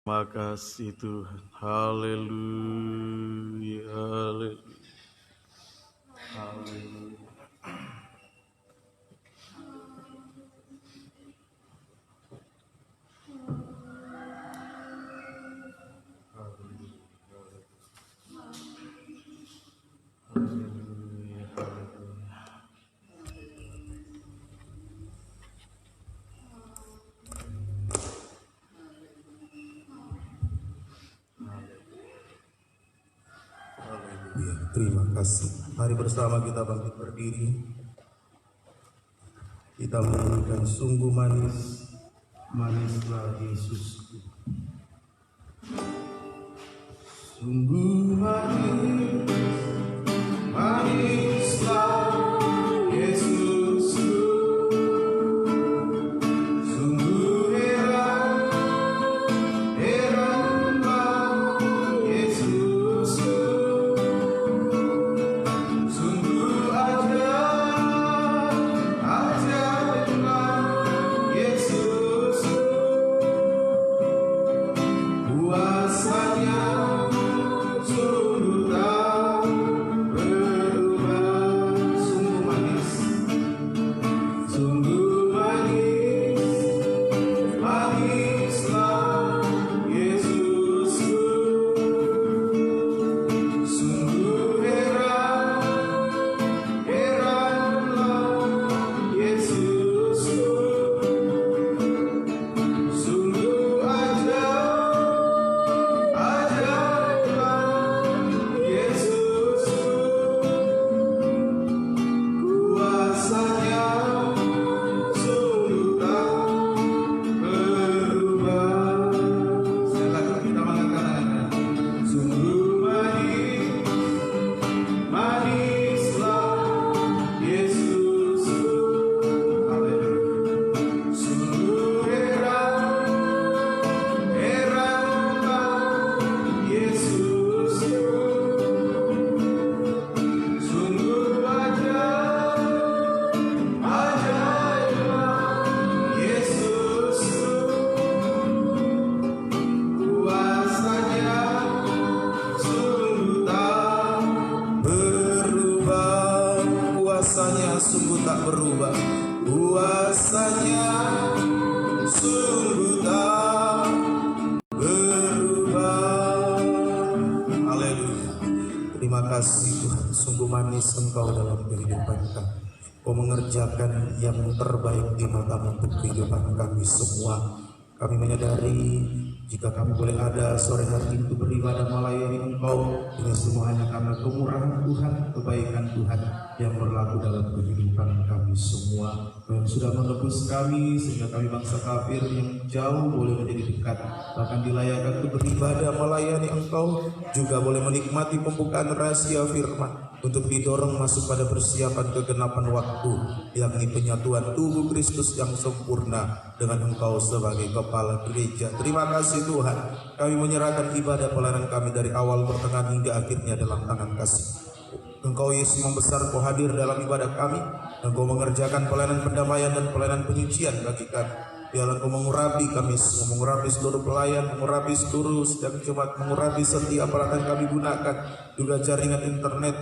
Makasih Tuhan. Haleluya, haleluya, haleluya. Terima kasih. Mari bersama kita bangkit berdiri. Kita menyanyikan sungguh manis, manislah Yesusku. Sungguh manis, manislah Yesusku. Sungguh heran, heranlah Yesusku. Sungguh ajaib, ajaiblah Yesusku. Kuasanya sungguh tak berubah. Sungguh manis, sungguh manis, manislah Yesusku. Sungguh heran, heranlah Yesusku. Sungguh ajaib, ajaiblah Yesusku. Kuasanya sungguh tak berubah. Sekali kita mengangkat tangan. Sungguh manis, manislah Yesusku. Haleluya. Sungguh heran, heranlah Yesusku. Sungguh ajaib, ajaiblah Yesusku. Kuasanya sungguh tak berubah. Kuasanya sungguh tak berubah. Kuasanya sungguh tak berubah. Haleluya. Terima kasih Tuhan. Sungguh manis Engkau dalam kehidupan kami. Kau mengerjakan yang terbaik di matamu untuk kehidupan kami semua. Kami menyadari jika kami boleh ada sore hari itu beribadah melayani Engkau, ini semua hanya karena kemurahan Tuhan, kebaikan Tuhan yang berlaku dalam kehidupan kami semua. Yang sudah menebus kami sehingga kami bangsa kafir yang jauh boleh menjadi dekat, bahkan dilayakkan untuk beribadah melayani Engkau, juga boleh menikmati pembukaan rahasia firman untuk didorong masuk pada persiapan kegenapan waktu, yakni penyatuan tubuh Kristus yang sempurna dengan Engkau sebagai kepala gereja. Terima kasih Tuhan, kami menyerahkan ibadah pelayanan kami dari awal, pertengahan hingga akhirnya dalam tangan kasih Engkau Yesus yang besar. Kau hadir dalam ibadah kami, Engkau mengerjakan pelayanan pendamaian dan pelayanan penyucian bagi kami. Biarlah Engkau mengurapi kami semua, mengurapi seluruh pelayan, mengurapi seluruh sedang jemaat, mengurapi setiap peralatan kami gunakan, juga jaringan internet,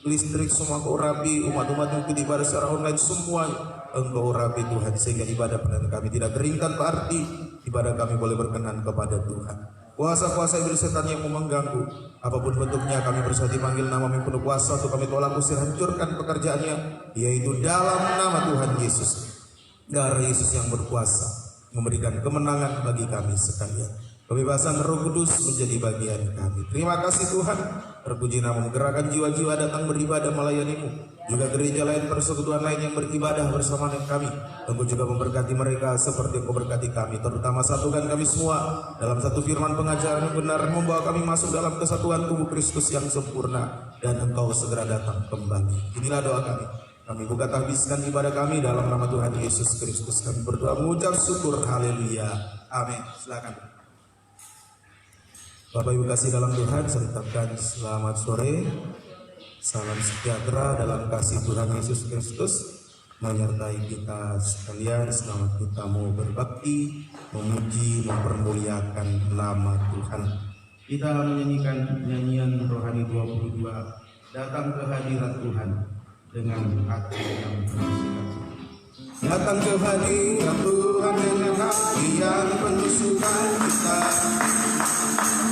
listrik, semua Engkau urapi. Umat-umat yang ikut ibadah secara online semuanya Engkau urapi Tuhan, sehingga ibadah pelayanan kami tidak kering tanpa arti. Ibadah kami boleh berkenan kepada Tuhan. Kuasa-kuasa iblis setan yang mau mengganggu, apapun bentuknya, kami bersatu panggil nama yang penuh kuasa untuk kami tolak usir, hancurkan pekerjaannya, yaitu dalam nama Tuhan Yesus. Darah Yesus yang berkuasa memberikan kemenangan bagi kami sekalian. Kebebasan Roh Kudus menjadi bagian kami. Terima kasih Tuhan. Terpuji nama menggerakkan jiwa-jiwa datang beribadah melayani-Mu. Juga gereja lain, persekutuan lain yang beribadah bersama dengan kami. Engkau juga memberkati mereka seperti Engkau berkati kami. Terutama satukan kami semua dalam satu firman pengajaran yang benar, membawa kami masuk dalam kesatuan tubuh Kristus yang sempurna. Dan Engkau segera datang kembali. Inilah doa kami. Kami buka habiskan ibadah kami dalam nama Tuhan Yesus Kristus. Kami berdoa mengucap syukur. Haleluya. Amin. Silakan. Bapak Ibu kasih dalam Tuhan, saya ucapkan selamat sore, salam sejahtera dalam kasih Tuhan Yesus Kristus. menyertai kita sekalian selama kita mau berbakti, memuji, mempermuliakan nama Tuhan. Kita menyanyikan nyanyian rohani 22, datang ke hadirat Tuhan dengan hati yang bersukacita. Datang ke hadirat Tuhan dengan hati yang penuh sukacita.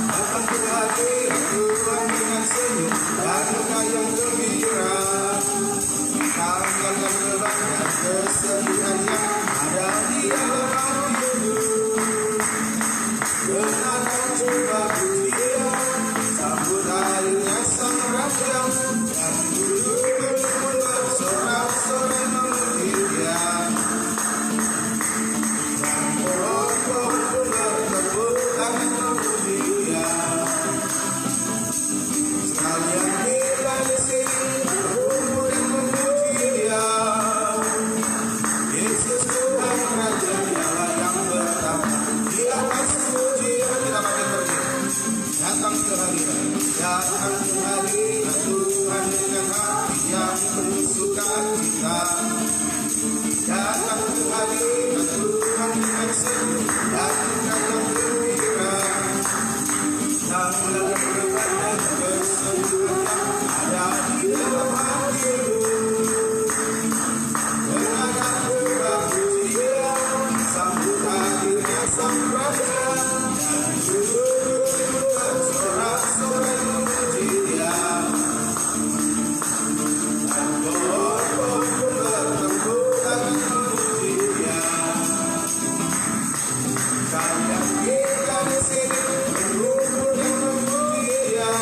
Datang ke hadirat Tuhan dengan senyum dan muka yang gembira. Tanggalkan kebanyakan kesedihan yang ada di dalam hatimu. Dengan coba pujian, sambut airnya sang raja, dan duduk pun bersorak-sorai memuji Dia. Dan pohon-pohon pun bertepuk tangan memuji Dia. Sekalian kita di sini berkumpul dan memuji Dia. Yesus Tuhan Raja, Dialah yang bertapa di atas pujian. Kita makin pergi. Datang ke hadirat Tuhan dengan hati yang penuh sukacita. Datang ke hadirat Tuhan dengan senyum dan muka yang gembira. Tanggalkan kebanyakan kesedihan yang ada di dalam hatimu. Dengan coba pujian, sambut hadirnya sang raja, dan duduk bersorak-sorai memuji Dia. Dan pohon-pohon pun bertepuk tangan memuji Dia. Kalian kita di sini berkumpul dan memuji Dia.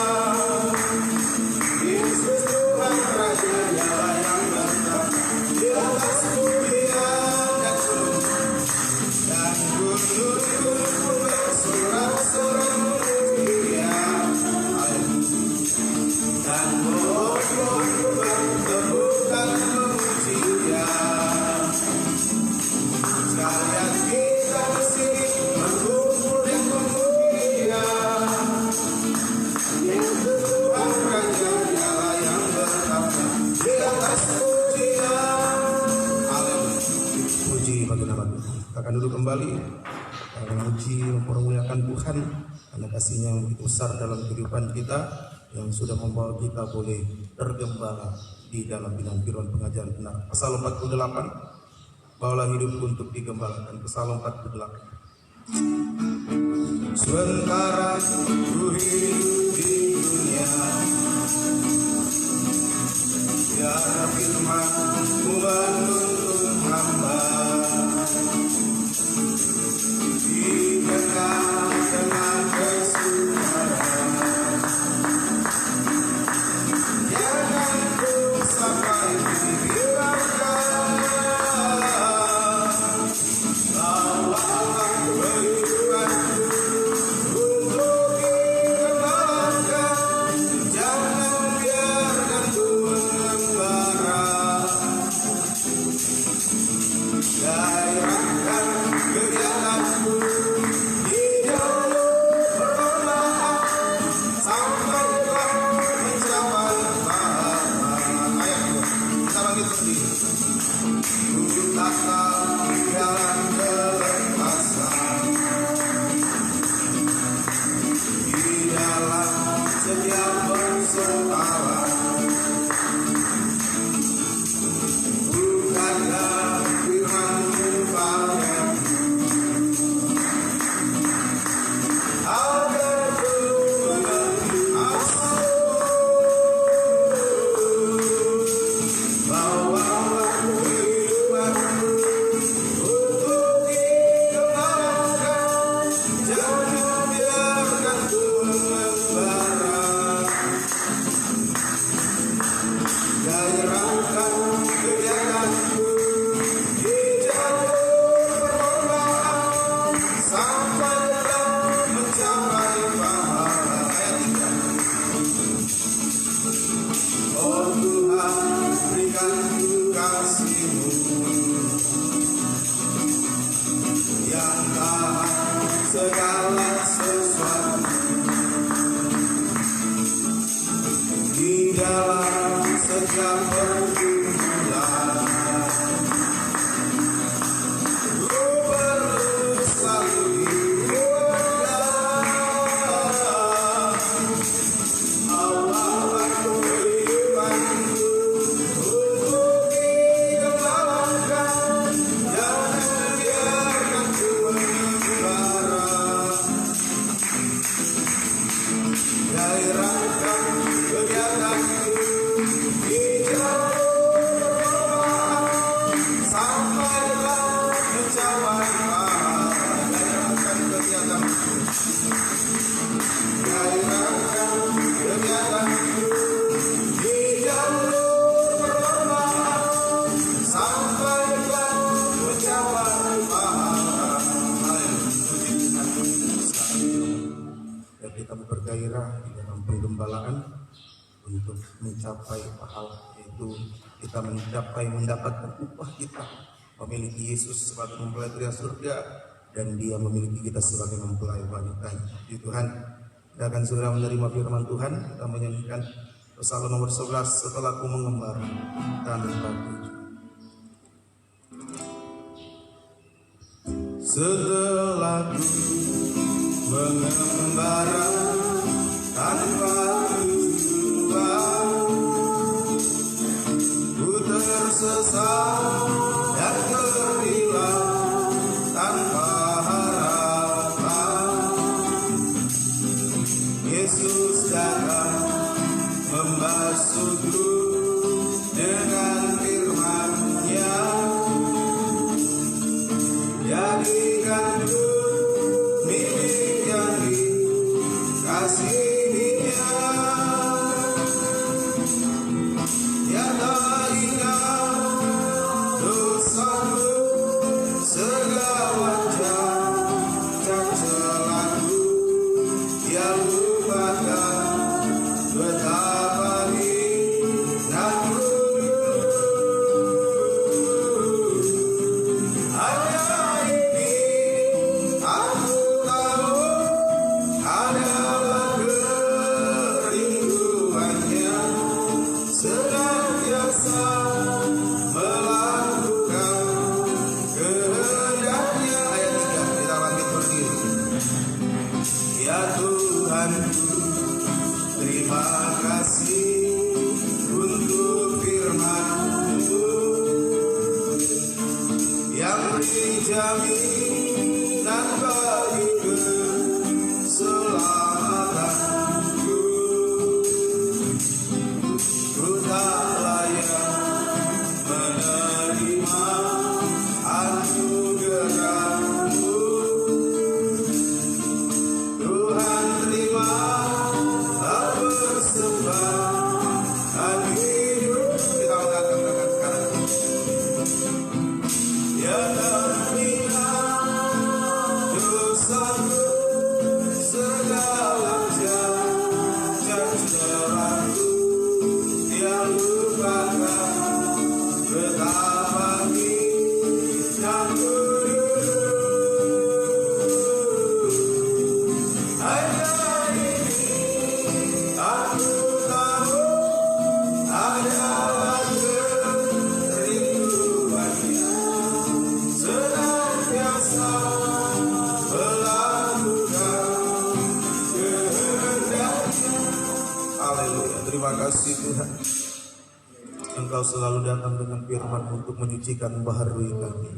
Yesus Tuhan Raja, Dialah yang bertapa di atas pujian dan gunung. Dan gunung-gunung pun bersorak-sorai memuji Dia. Dan pohon-pohon pun bertepuk tangan memuji Dia. Sekalian kita di sini berkumpul dan memuji Dia. Yesus Tuhan Raja, Dialah yang bertapa di atas pujian. Haleluya. Puji bagi nama Tuhan. Kita akan duduk kembali. Kita akan memuji, mempermuliakan Tuhan karena kasih-Nya yang begitu besar dalam kehidupan kita, yang sudah membawa kita boleh tergembala di dalam bidang firman pengajaran benar. Psalm 48, bawalah hidupku untuk digembalakan. Psalm 48. Sementara ku hidup di dunia, biar firman-Mu menuntun hamba. Dikenal dengan kesukaran, jangan ku sampai dihilangkan. Bawalah kehidupanku untuk dikembangkan, jangan biarkan ku mengembara. dan kita bergairah di dalam penggembalaan untuk mencapai pahala, yaitu kita mendapatkan upah kita memiliki Yesus sebagai mempelai pria surga dan Dia memiliki kita sebagai mempelai wanita. Puji Tuhan, kita akan segera menerima firman Tuhan. Kita menyanyikan Psalm nomor 11, setelah ku mengembara tanpa tujuan. Setelah ku mengembara tanpa tujuan, ku tersesat dan terhilang tanpa harapan. Yesus datang membasuhku dengan firman-Nya, jadikanku milik yang dikasihinya. Dia tak ingat dosaku, segala cacat celahku Dia lupakan. Betapa hindaku hanya ini aku tahu, adalah kerinduannya senantiasa melakukan kehendaknya. Ayat 3 kita bangkit berdiri. Ya Tuhanku, terima kasih untuk firman-Mu yang beri jaminan bagi keselamatanku. Ku tak layak menerima anugerah-Mu, Tuhan terima persembahan hidup. Kita mengangkat tangan kanan. Ya ingat dosaku, segala cacat celahku Dia lupakan. Betapa hinaku hanya ini aku tahu, adalah kerinduannya senantiasa melakukan kehendaknya. Haleluya. Terima kasih Tuhan, Engkau selalu datang dengan firman untuk menyucikan baharui kami,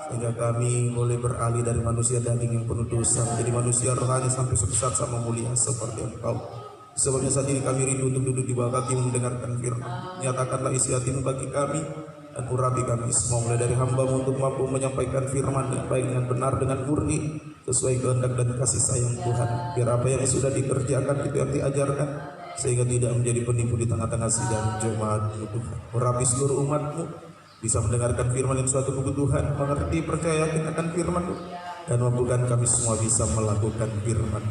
sehingga kami boleh beralih dari manusia daging yang penuh dosa menjadi manusia rohani sampai suatu saat sama mulia seperti Engkau. Sebabnya saat ini kami rindu untuk duduk di bawah kaki mendengarkan firman. Nyatakanlah isi hati-Mu bagi kami dan urapi kami semua, mulai dari hamba-Mu untuk mampu menyampaikan firman dengan baik, dengan benar, dengan murni, sesuai kehendak dan kasih sayang Tuhan. Biar apa yang sudah dikerjakan itu yang diajarkan, sehingga tidak menjadi penipu di tengah-tengah sidang jemaat-Mu Tuhan. Urapi seluruh umat-Mu bisa mendengarkan firman yang suatu kebutuhan, mengerti, percaya akan firman-Mu, dan mampukan kami semua bisa melakukan firman.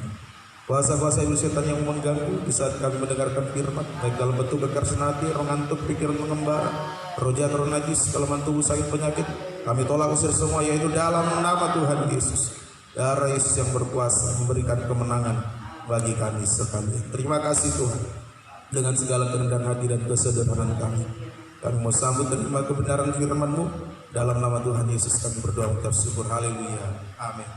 Kuasa-kuasa ibu setan yang mengganggu di saat kami mendengarkan firman, baik dalam bentuk kekerasan hati, roh ngantuk, pikiran mengembara, roh jahat, roh najis, kelemahan tubuh, sakit, penyakit, kami tolak usir semua, yaitu dalam nama Tuhan Yesus. Darah Yesus yang berkuasa memberikan kemenangan bagi kami sekalian. Terima kasih Tuhan, dengan segala kerendahan hati dan kesederhanaan kami mau sambut dan terima kebenaran firman-Mu. Dalam nama Tuhan Yesus kami berdoa mengucap syukur. Haleluya. Amin.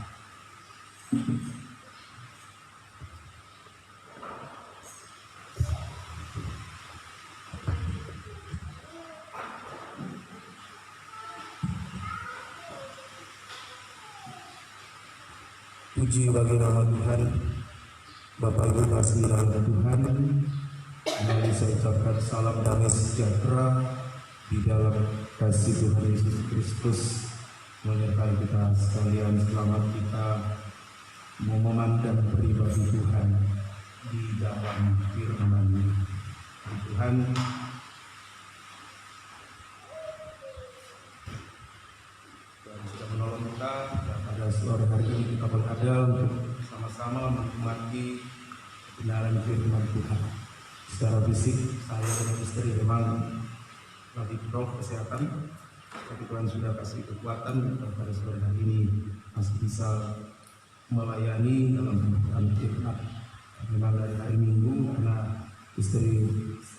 Puji bagi nama Tuhan. Bapak Ibu kasih dalam Tuhan, mari saya ucapkan salam damai sejahtera di dalam kasih Tuhan Yesus Kristus menyertai kita sekalian. Selamat kita mau memandang pribadi Tuhan di dalam firman-Nya. Tuhan dan sudah menolong kita pada sore hari ini. Kita berada untuk sama-sama menikmati mencermati kebenaran firman Tuhan. Secara fisik saya dengan istri memang lagi drop kesehatan, tapi Tuhan sudah kasih kekuatan pada sore hari ini masih bisa melayani dalam pembukaan firman. Memang dari hari Minggu karena istri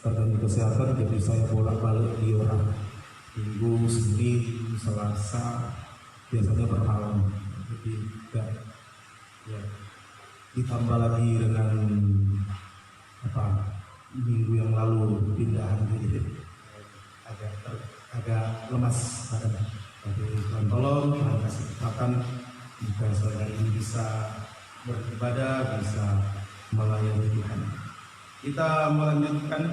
terganggu kesehatan, jadi saya bolak-balik di orang Minggu, Senin, Selasa, biasanya per malam. Jadi ya, ditambah lagi dengan minggu yang lalu pindahan, jadi agak lemas badan. Tapi Tuhan tolong, Tuhan kasih kekuatan jika sore hari ini bisa beribadah, bisa melayani Tuhan. Kita melanjutkan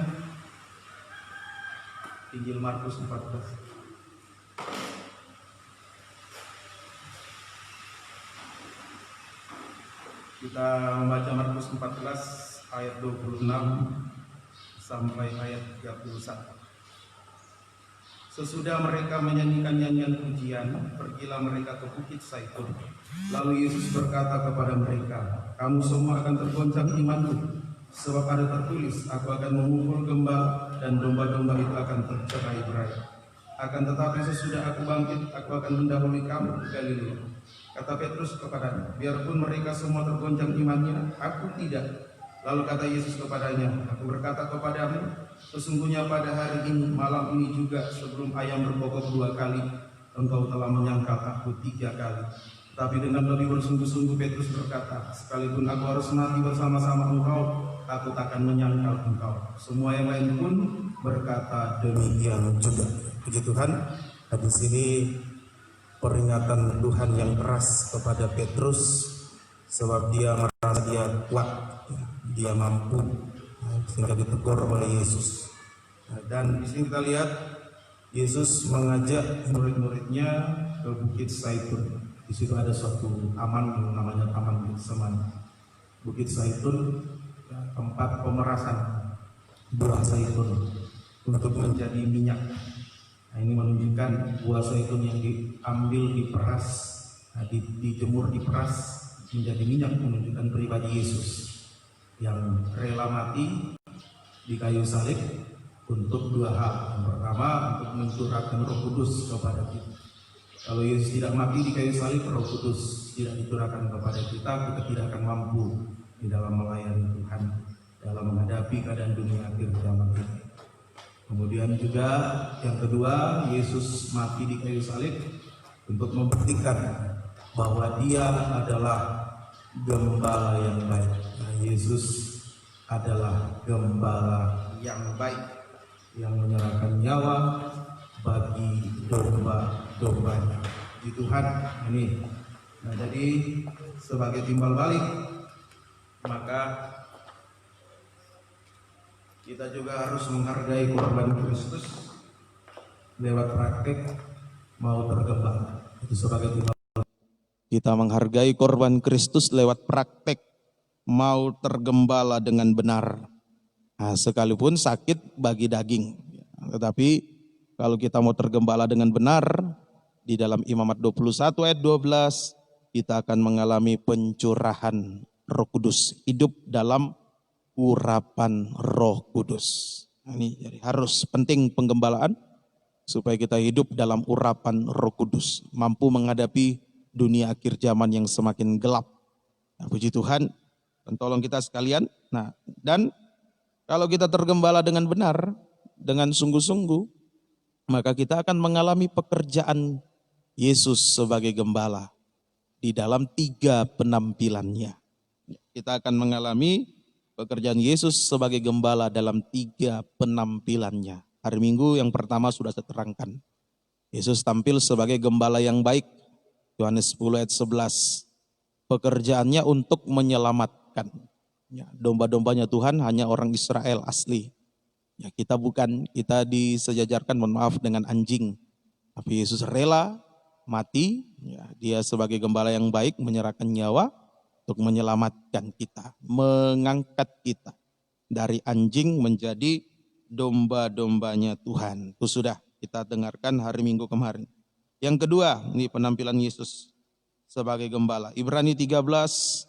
Injil Markus 14. Kita membaca Markus 14 ayat 26 sampai ayat 31. Sesudah mereka menyanyikan nyanyian pujian, pergilah mereka ke Bukit Zaitun. Lalu Yesus berkata kepada mereka, "Kamu semua akan tergoncang imanku, sebab ada tertulis, aku akan memukul gembala dan domba-domba itu akan tercerai-berai. Akan tetapi sesudah aku bangkit, aku akan mendahului kamu ke Galilea." Kata Petrus kepadanya, "Biarpun mereka semua tergoncang imannya, aku tidak." Lalu kata Yesus kepadanya, "Aku berkata kepadamu, sesungguhnya pada hari ini, malam ini juga, sebelum ayam berkokok 2 kali, engkau telah menyangkal aku 3 kali." Tapi dengan lebih bersungguh-sungguh Petrus berkata, "Sekalipun aku harus mati bersama-sama engkau, aku takkan menyangkal engkau." Semua yang lain pun berkata demikian juga. Puji Tuhan. Di sini peringatan Tuhan yang keras kepada Petrus, sebab dia merasa dia kuat, dia mampu, sehingga ditegur oleh Yesus. Dan di sini kita lihat Yesus mengajak murid-muridnya ke Bukit Zaitun. Di situ ada suatu taman yang namanya Taman Getsemani. Bukit Zaitun, tempat pemerasan buah zaitun untuk menjadi minyak. Nah, ini menunjukkan buah zaitun yang diambil, diperas, dijemur, diperas menjadi minyak, menunjukkan pribadi Yesus yang rela mati di kayu salib untuk 2 hal. Yang pertama, untuk mencurahkan Roh Kudus kepada kita. Kalau Yesus tidak mati di kayu salib, Roh Kudus tidak dicurahkan kepada kita, kita tidak akan mampu di dalam melayani Tuhan, dalam menghadapi keadaan dunia akhir zaman ini. Kemudian juga yang kedua, Yesus mati di kayu salib untuk membuktikan bahwa Dia adalah gembala yang baik. Nah, Yesus adalah gembala yang baik, yang menyerahkan nyawa bagi domba-dombanya. Di Tuhan ini. Nah, jadi sebagai timbal balik, maka kita juga harus menghargai korban Kristus lewat praktek mau tergembala. Itu sebagai timbal balik. Kita menghargai korban Kristus lewat praktek mau tergembala dengan benar. Nah, sekalipun sakit bagi daging. Tetapi kalau kita mau tergembala dengan benar, di dalam Imamat 21 ayat 12, kita akan mengalami pencurahan Roh Kudus. Hidup dalam urapan Roh Kudus. Nah, ini jadi harus penting penggembalaan, supaya kita hidup dalam urapan Roh Kudus. Mampu menghadapi dunia akhir zaman yang semakin gelap. Nah, puji Tuhan, dan tolong kita sekalian. Nah, dan kalau kita tergembala dengan benar, dengan sungguh-sungguh, maka kita akan mengalami pekerjaan Yesus sebagai gembala di dalam 3 penampilannya. Kita akan mengalami pekerjaan Yesus sebagai gembala dalam 3 penampilannya. Hari Minggu yang pertama sudah saya terangkan. Yesus tampil sebagai gembala yang baik. Yohanes 10 ayat 11. Pekerjaannya untuk menyelamatkan. Ya, domba-dombanya Tuhan hanya orang Israel asli. Ya, kita bukan, kita disejajarkan, mohon maaf, dengan anjing. Tapi Yesus rela mati, ya, dia sebagai gembala yang baik menyerahkan nyawa untuk menyelamatkan kita, mengangkat kita dari anjing menjadi domba-dombanya Tuhan. Itu sudah kita dengarkan hari Minggu kemarin. Yang kedua, ini penampilan Yesus sebagai gembala. Ibrani 13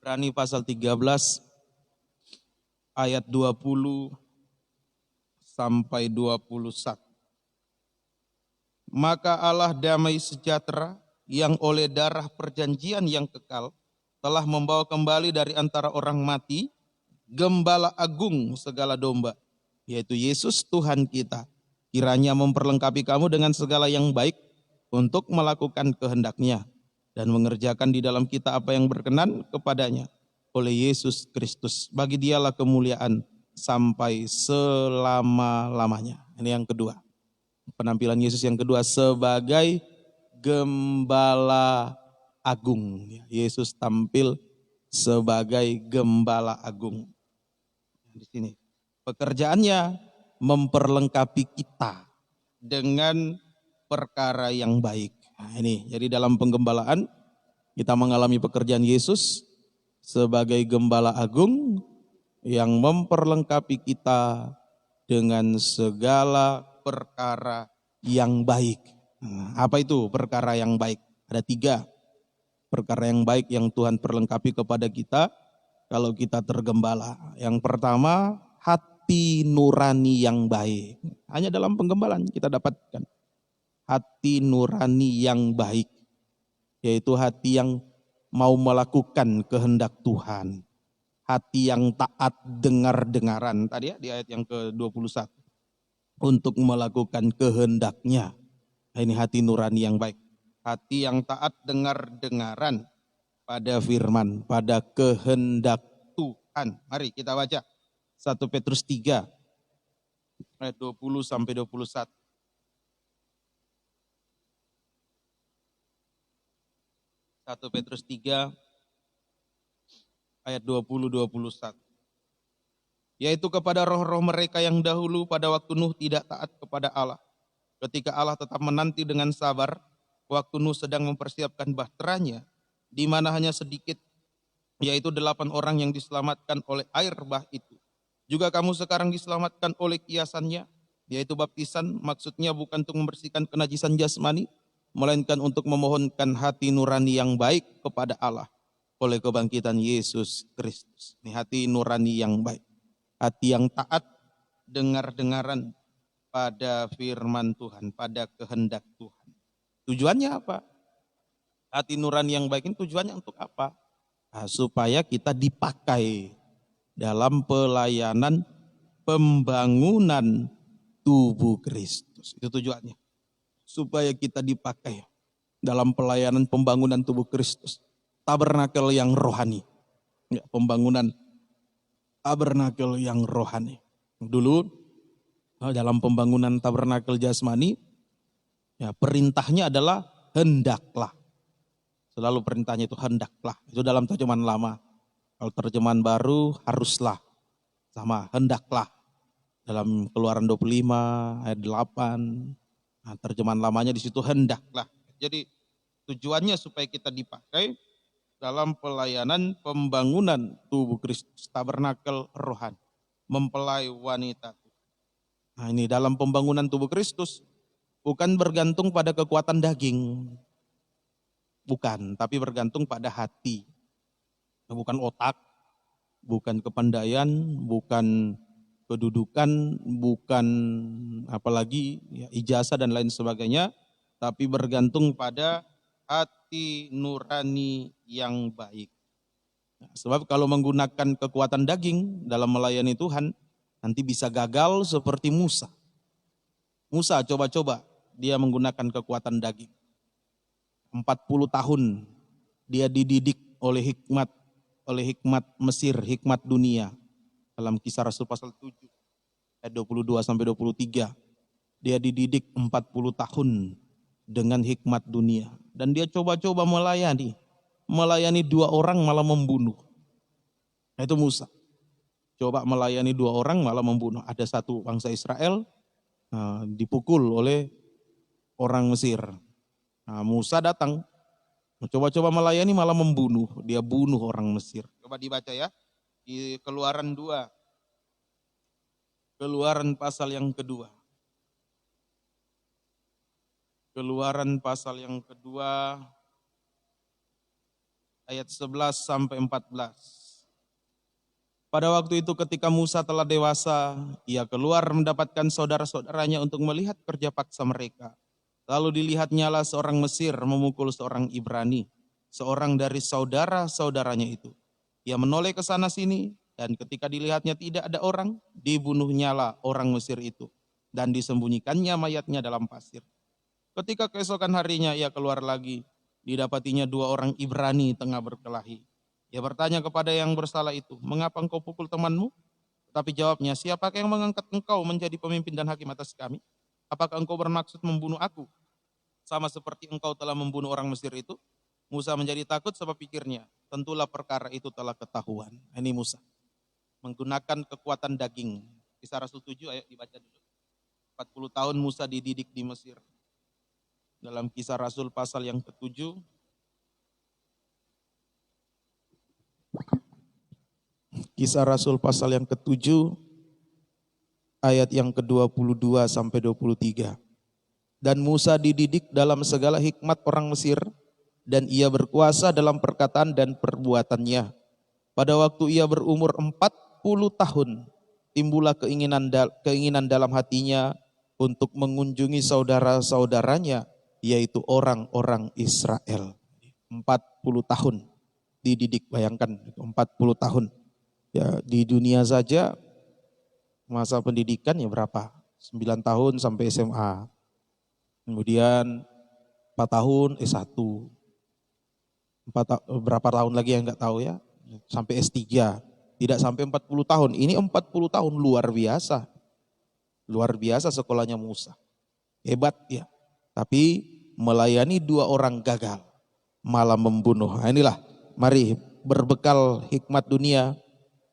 Ibrani pasal 13 ayat 20 sampai 21. Maka Allah damai sejahtera yang oleh darah perjanjian yang kekal telah membawa kembali dari antara orang mati Gembala agung segala domba, yaitu Yesus Tuhan kita. Kiranya memperlengkapi kamu dengan segala yang baik untuk melakukan kehendak-Nya dan mengerjakan di dalam kita apa yang berkenan kepadanya oleh Yesus Kristus. Bagi Dialah kemuliaan sampai selama-lamanya. Ini yang kedua. Penampilan Yesus yang kedua sebagai Gembala Agung. Yesus tampil sebagai Gembala Agung. Di sini pekerjaannya memperlengkapi kita dengan perkara yang baik. Nah, ini jadi dalam penggembalaan kita mengalami pekerjaan Yesus sebagai Gembala Agung yang memperlengkapi kita dengan segala perkara yang baik. Nah, apa itu perkara yang baik? Ada 3 perkara yang baik yang Tuhan perlengkapi kepada kita kalau kita tergembala. Yang pertama, hati nurani yang baik. Hanya dalam penggembalaan kita dapatkan hati nurani yang baik, yaitu hati yang mau melakukan kehendak Tuhan. Hati yang taat dengar-dengaran, tadi ya di ayat yang ke-21. Untuk melakukan kehendak-Nya. Ini hati nurani yang baik. Hati yang taat dengar-dengaran pada firman, pada kehendak Tuhan. Mari kita baca 1 Petrus 3 ayat 20 sampai 21. 1 Petrus 3 ayat 20-21. Yaitu kepada roh-roh mereka yang dahulu pada waktu Nuh tidak taat kepada Allah. Ketika Allah tetap menanti dengan sabar, waktu Nuh sedang mempersiapkan bahteranya, di mana hanya sedikit, yaitu 8 orang yang diselamatkan oleh air bah itu. Juga kamu sekarang diselamatkan oleh kiasannya, yaitu baptisan, maksudnya bukan untuk membersihkan kenajisan jasmani, melainkan untuk memohonkan hati nurani yang baik kepada Allah oleh kebangkitan Yesus Kristus. Ini hati nurani yang baik, hati yang taat dengar-dengaran pada firman Tuhan, pada kehendak Tuhan. Tujuannya apa? Hati nurani yang baik ini tujuannya untuk apa? Nah, supaya kita dipakai dalam pelayanan pembangunan tubuh Kristus. Itu tujuannya. Supaya kita dipakai dalam pelayanan pembangunan tubuh Kristus. Tabernakel yang rohani. Ya, pembangunan tabernakel yang rohani. Dulu dalam pembangunan tabernakel jasmani, ya, perintahnya adalah hendaklah. Selalu perintahnya itu hendaklah. Itu dalam terjemahan lama. Kalau terjemahan baru haruslah. Sama hendaklah. Dalam Keluaran 25 ayat 8. Nah, terjemahan lamanya di situ hendaklah. Jadi tujuannya supaya kita dipakai dalam pelayanan pembangunan tubuh Kristus. Tabernakel rohani. Mempelai wanita. Nah, ini dalam pembangunan tubuh Kristus. Bukan bergantung pada kekuatan daging. Bukan, tapi bergantung pada hati. Bukan otak, bukan kepandaian, bukan kedudukan, bukan apalagi ya, ijazah dan lain sebagainya. Tapi bergantung pada hati nurani yang baik. Nah, sebab kalau menggunakan kekuatan daging dalam melayani Tuhan, nanti bisa gagal seperti Musa. Musa coba-coba dia menggunakan kekuatan daging. 40 tahun dia dididik oleh hikmat Mesir, hikmat dunia. Dalam Kisah Rasul pasal 7 ayat 22 sampai 23. Dia dididik 40 tahun dengan hikmat dunia dan dia coba-coba melayani 2 orang malah membunuh. Nah, itu Musa. Coba melayani 2 orang malah membunuh. Ada satu bangsa Israel dipukul oleh orang Mesir. Nah, Musa datang, coba-coba melayani malah membunuh. Dia bunuh orang Mesir. Coba dibaca ya, di Keluaran 2. Keluaran pasal yang kedua. Keluaran pasal yang kedua. ayat 11 sampai 14. Pada waktu itu ketika Musa telah dewasa, ia keluar mendapatkan saudara-saudaranya untuk melihat kerja paksa mereka. Lalu dilihatnyalah seorang Mesir memukul seorang Ibrani, seorang dari saudara-saudaranya itu. Ia menoleh ke sana sini, dan ketika dilihatnya tidak ada orang, dibunuhnyalah orang Mesir itu, dan disembunyikannya mayatnya dalam pasir. Ketika keesokan harinya ia keluar lagi, didapatinya dua orang Ibrani tengah berkelahi. Ia bertanya kepada yang bersalah itu, mengapa engkau pukul temanmu? Tetapi jawabnya, siapakah yang mengangkat engkau menjadi pemimpin dan hakim atas kami? Apakah engkau bermaksud membunuh aku? Sama seperti engkau telah membunuh orang Mesir itu? Musa menjadi takut sebab pikirnya, tentulah perkara itu telah ketahuan. Ini Musa menggunakan kekuatan daging. Kisah Rasul 7, ayo dibaca dulu. 40 tahun Musa dididik di Mesir. Dalam Kisah Rasul pasal yang ke-7. Kisah Rasul pasal yang ke-7 ayat yang ke-22 sampai 23. Dan Musa dididik dalam segala hikmat orang Mesir, dan ia berkuasa dalam perkataan dan perbuatannya. Pada waktu ia berumur 40 tahun, timbullah keinginan dalam hatinya untuk mengunjungi saudara-saudaranya, yaitu orang-orang Israel. 40 tahun dididik, bayangkan 40 tahun. Ya, di dunia saja masa pendidikan ya berapa? 9 tahun sampai SMA. Kemudian 4 tahun S1. Berapa tahun lagi yang enggak tahu ya. Sampai S3. Tidak sampai 40 tahun. Ini 40 tahun luar biasa. Luar biasa sekolahnya Musa. Hebat ya. Tapi melayani dua orang gagal. Malah membunuh. Nah, inilah mari berbekal hikmat dunia.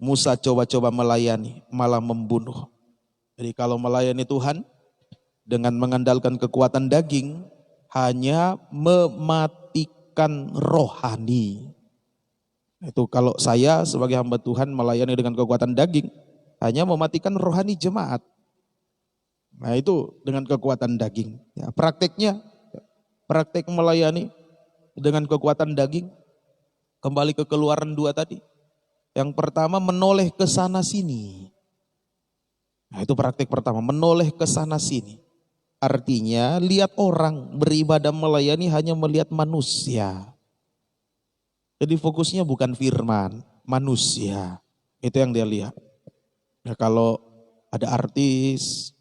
Musa coba-coba melayani, malah membunuh. Jadi kalau melayani Tuhan dengan mengandalkan kekuatan daging, hanya mematikan rohani. Itu kalau saya sebagai hamba Tuhan melayani dengan kekuatan daging, hanya mematikan rohani jemaat. Nah itu dengan kekuatan daging. Ya, praktek melayani dengan kekuatan daging, kembali ke Keluaran 2 tadi. Yang pertama menoleh ke sana sini. Nah itu praktik pertama, menoleh ke sana sini. Artinya lihat orang beribadah melayani hanya melihat manusia. Jadi fokusnya bukan firman, manusia. Itu yang dia lihat. Ya kalau ada artis,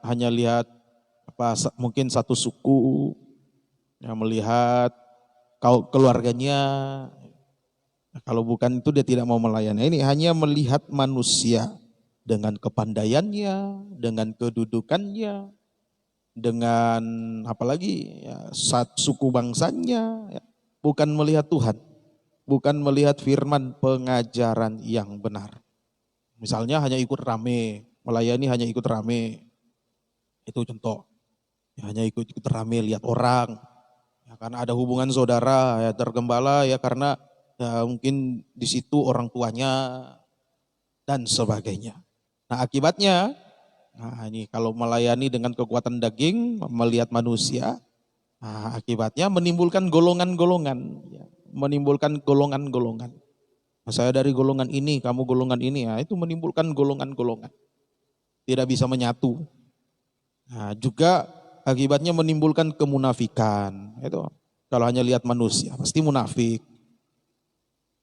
hanya lihat mungkin satu suku, yang melihat keluarganya. Nah, kalau bukan itu dia tidak mau melayani. Ini hanya melihat manusia dengan kepandaiannya, dengan kedudukannya, dengan apalagi ya, suku bangsanya. Ya. Bukan melihat Tuhan, bukan melihat firman pengajaran yang benar. Misalnya hanya ikut rame, melayani hanya ikut rame. Itu contoh. Ya, hanya ikut rame, lihat orang. Ya, karena ada hubungan saudara, ya tergembala ya karena ya, mungkin di situ orang tuanya dan sebagainya. Nah akibatnya, nah ini kalau melayani dengan kekuatan daging, melihat manusia, nah, akibatnya menimbulkan golongan-golongan. Ya, menimbulkan golongan-golongan. Nah, saya dari golongan ini, kamu golongan ini, ya, itu menimbulkan golongan-golongan. Tidak bisa menyatu. Nah, juga akibatnya menimbulkan kemunafikan. Itu kalau hanya lihat manusia, pasti munafik.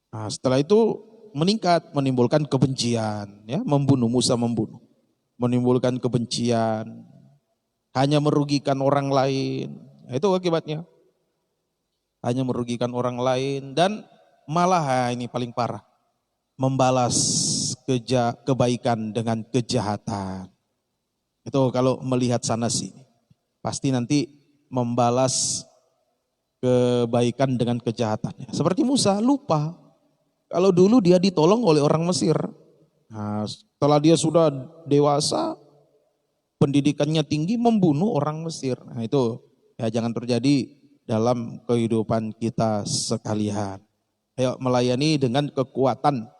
Nah, setelah itu meningkat, menimbulkan kebencian, ya, Musa membunuh, menimbulkan kebencian, hanya merugikan orang lain, itu akibatnya, hanya merugikan orang lain dan malah ini paling parah, membalas kebaikan dengan kejahatan. Itu kalau melihat sana sini, pasti nanti membalas kebaikan dengan kejahatan. Seperti Musa lupa. Kalau dulu dia ditolong oleh orang Mesir, nah, setelah dia sudah dewasa, pendidikannya tinggi, membunuh orang Mesir. Nah itu ya jangan terjadi dalam kehidupan kita sekalian. Ayo melayani dengan kekuatan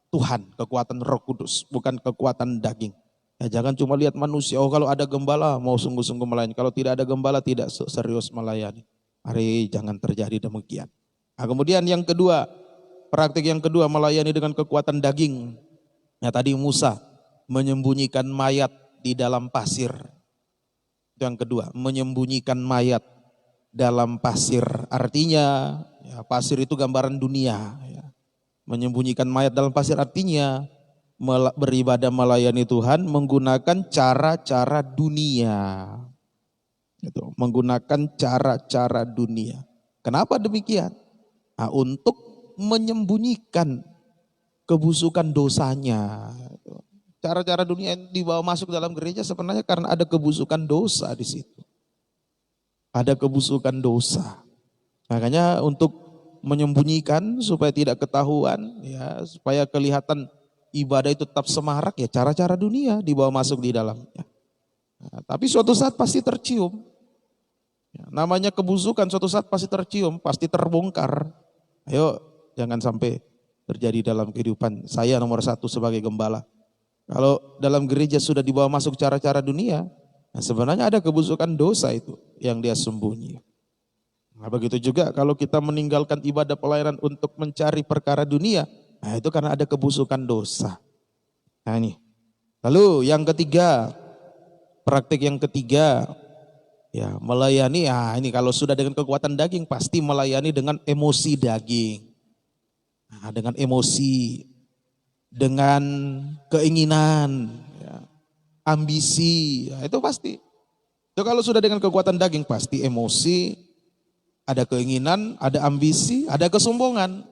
Tuhan, kekuatan Roh Kudus, bukan kekuatan daging. Ya jangan cuma lihat manusia, oh kalau ada gembala mau sungguh-sungguh melayani, kalau tidak ada gembala tidak serius melayani. Mari jangan terjadi demikian. Nah, kemudian yang kedua, praktik yang kedua melayani dengan kekuatan daging. Nah, tadi Musa menyembunyikan mayat di dalam pasir. Itu yang kedua, menyembunyikan mayat dalam pasir. Artinya ya, pasir itu gambaran dunia. Ya. Menyembunyikan mayat dalam pasir artinya beribadah melayani Tuhan menggunakan cara-cara dunia. Itu, menggunakan cara-cara dunia. Kenapa demikian? Nah, untuk menyembunyikan kebusukan dosanya. Cara-cara dunia yang dibawa masuk dalam gereja sebenarnya karena ada kebusukan dosa di situ. Ada kebusukan dosa. Makanya untuk menyembunyikan supaya tidak ketahuan, ya, supaya kelihatan ibadah itu tetap semarak, ya cara-cara dunia dibawa masuk di dalamnya. Nah, tapi suatu saat pasti tercium. Ya, namanya kebusukan suatu saat pasti tercium, pasti terbongkar. Ayo jangan sampai terjadi dalam kehidupan saya nomor satu sebagai gembala. Kalau dalam gereja sudah dibawa masuk cara-cara dunia, nah sebenarnya ada kebusukan dosa itu yang dia sembunyi. Nah begitu juga kalau kita meninggalkan ibadah pelayanan untuk mencari perkara dunia, nah itu karena ada kebusukan dosa. Nah ini. Lalu yang ketiga, praktik yang ketiga, ya melayani, ya ini kalau sudah dengan kekuatan daging pasti melayani dengan emosi daging. Nah, dengan emosi, dengan keinginan, ya, ambisi, ya, itu pasti. Itu kalau sudah dengan kekuatan daging pasti emosi, ada keinginan, ada ambisi, ada kesombongan.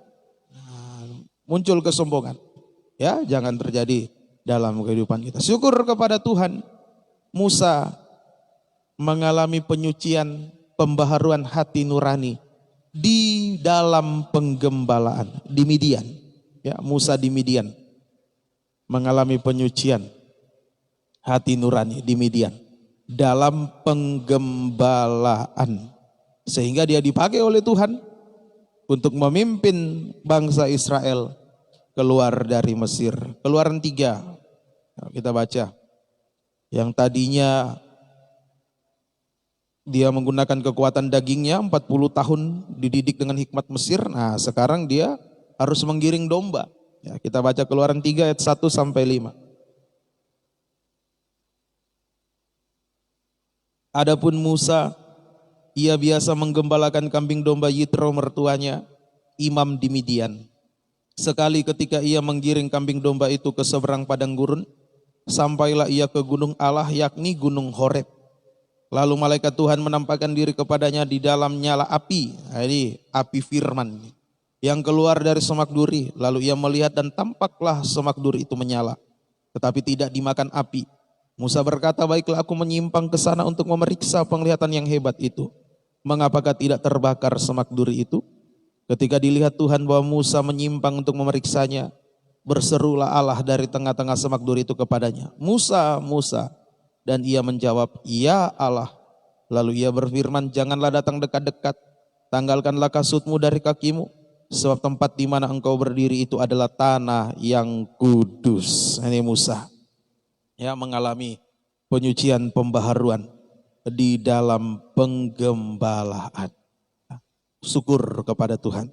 Nah, muncul kesombongan. Ya, jangan terjadi dalam kehidupan kita. Syukur kepada Tuhan, Musa mengalami penyucian, pembaharuan hati nurani di dalam penggembalaan di Midian. Ya, Musa di Midian mengalami penyucian hati nurani di Midian dalam penggembalaan sehingga dia dipakai oleh Tuhan untuk memimpin bangsa Israel keluar dari Mesir. Keluaran 3 kita baca, yang tadinya dia menggunakan kekuatan dagingnya 40 tahun dididik dengan hikmat Mesir. Nah sekarang dia harus menggiring domba. Ya, kita baca Keluaran 3 ayat 1 sampai 5. Adapun Musa, ia biasa menggembalakan kambing domba Yitro mertuanya, imam di Midian. Sekali ketika ia menggiring kambing domba itu ke seberang padang gurun, sampailah ia ke gunung Allah, yakni gunung Horeb. Lalu malaikat Tuhan menampakkan diri kepadanya di dalam nyala api, ini api firman, yang keluar dari semak duri. Lalu ia melihat dan tampaklah semak duri itu menyala, tetapi tidak dimakan api. Musa berkata, baiklah aku menyimpang ke sana untuk memeriksa penglihatan yang hebat itu. Mengapakah tidak terbakar semak duri itu? Ketika dilihat Tuhan bahwa Musa menyimpang untuk memeriksanya, berserulah Allah dari tengah-tengah semak duri itu kepadanya, Musa, Musa. Dan ia menjawab, ya Allah. Lalu ia berfirman, janganlah datang dekat-dekat, tanggalkanlah kasutmu dari kakimu, sebab tempat di mana engkau berdiri itu adalah tanah yang kudus. Ini Musa ya mengalami penyucian, pembaharuan di dalam penggembalaan. Syukur kepada Tuhan,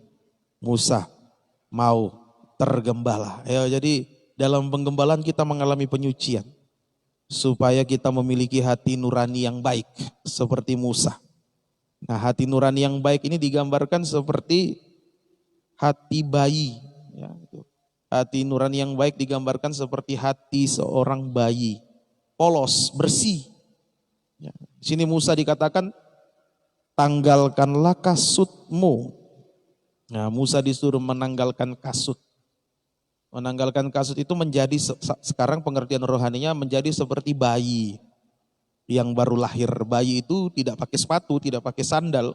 Musa mau tergembala. Ya, jadi dalam penggembalaan kita mengalami penyucian supaya kita memiliki hati nurani yang baik seperti Musa. Nah, hati nurani yang baik ini digambarkan seperti hati bayi. Ya, hati nurani yang baik digambarkan seperti hati seorang bayi, polos, bersih. Ya, di sini Musa dikatakan, tanggalkanlah kasutmu. Nah, Musa disuruh menanggalkan kasut. Menanggalkan kasut itu menjadi, sekarang pengertian rohaninya menjadi seperti bayi yang baru lahir. Bayi itu tidak pakai sepatu, tidak pakai sandal,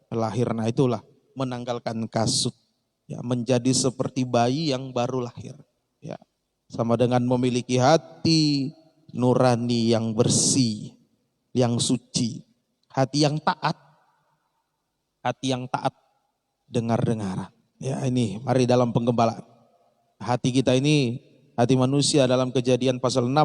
lahir. Nah itulah menanggalkan kasut. Ya, menjadi seperti bayi yang baru lahir. Ya, sama dengan memiliki hati nurani yang bersih, yang suci, hati yang taat, dengar-dengaran. Ya ini, mari dalam penggembalaan. Hati kita ini, hati manusia dalam Kejadian pasal 6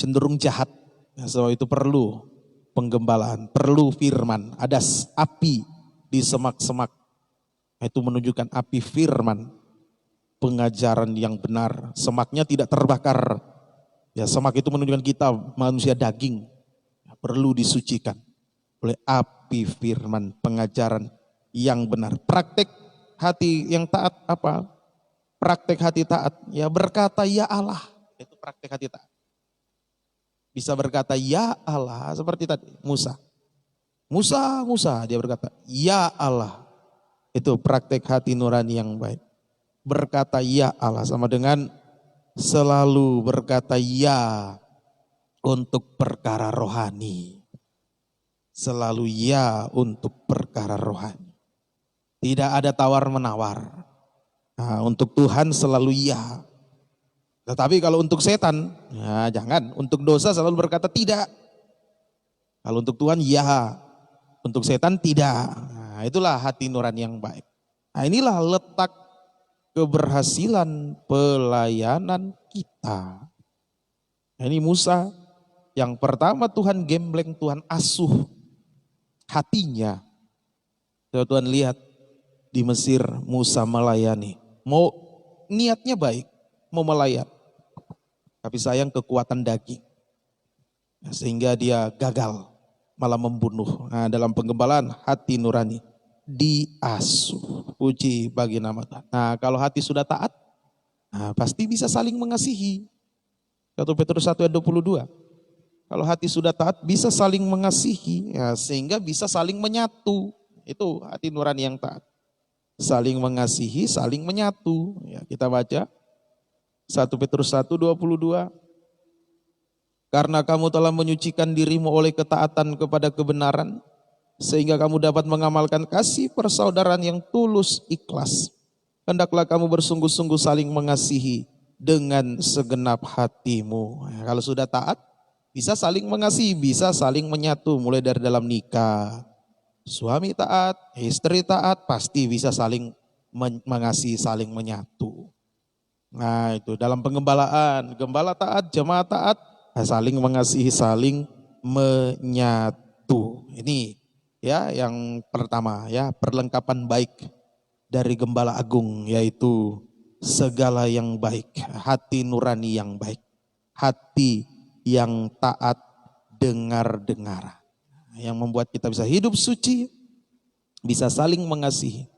cenderung jahat. Ya, sebab itu perlu penggembalaan, perlu firman, ada api di semak-semak Itu menunjukkan api firman, pengajaran yang benar, semaknya tidak terbakar. Ya, semak itu menunjukkan kita manusia daging, perlu disucikan oleh api firman, pengajaran yang benar. Praktek hati yang taat apa? Praktek hati taat, ya berkata ya Allah, itu praktek hati taat. Bisa berkata ya Allah, seperti tadi Musa. Musa, dia berkata ya Allah. Itu praktek hati nurani yang baik. Berkata ya Allah sama dengan selalu berkata ya untuk perkara rohani. Selalu ya untuk perkara rohani. Tidak ada tawar-menawar. Nah, untuk Tuhan selalu ya. Tetapi kalau untuk setan, ya jangan. Untuk dosa selalu berkata tidak. Kalau untuk Tuhan ya. Untuk setan tidak. Nah, itulah hati nurani yang baik. Nah, inilah letak keberhasilan pelayanan kita. Nah, ini Musa. Yang pertama Tuhan gembleng, Tuhan asuh hatinya. Tuhan lihat di Mesir Musa melayani. Mau niatnya baik, mau melayani. Tapi sayang kekuatan daging. Sehingga dia gagal. Malah membunuh. Nah, dalam penggembalaan hati nurani diasuh. Puji bagi nama Tuhan. Nah, kalau hati sudah taat, nah, pasti bisa saling mengasihi. 1 Petrus 1 ayat 22. Kalau hati sudah taat bisa saling mengasihi, ya, sehingga bisa saling menyatu. Itu hati nurani yang taat. Saling mengasihi, saling menyatu. Ya, kita baca 1 Petrus 1 22. Karena kamu telah menyucikan dirimu oleh ketaatan kepada kebenaran, sehingga kamu dapat mengamalkan kasih persaudaraan yang tulus ikhlas. Hendaklah kamu bersungguh-sungguh saling mengasihi dengan segenap hatimu. Nah, kalau sudah taat, bisa saling mengasihi, bisa saling menyatu mulai dari dalam nikah. Suami taat, istri taat, pasti bisa saling mengasihi, saling menyatu. Nah itu dalam penggembalaan, gembala taat, jemaat taat, saling mengasihi, saling menyatu. Ini ya yang pertama ya, perlengkapan baik dari gembala agung, yaitu segala yang baik, hati nurani yang baik, hati yang taat, dengar-dengar, yang membuat kita bisa hidup suci, bisa saling mengasihi,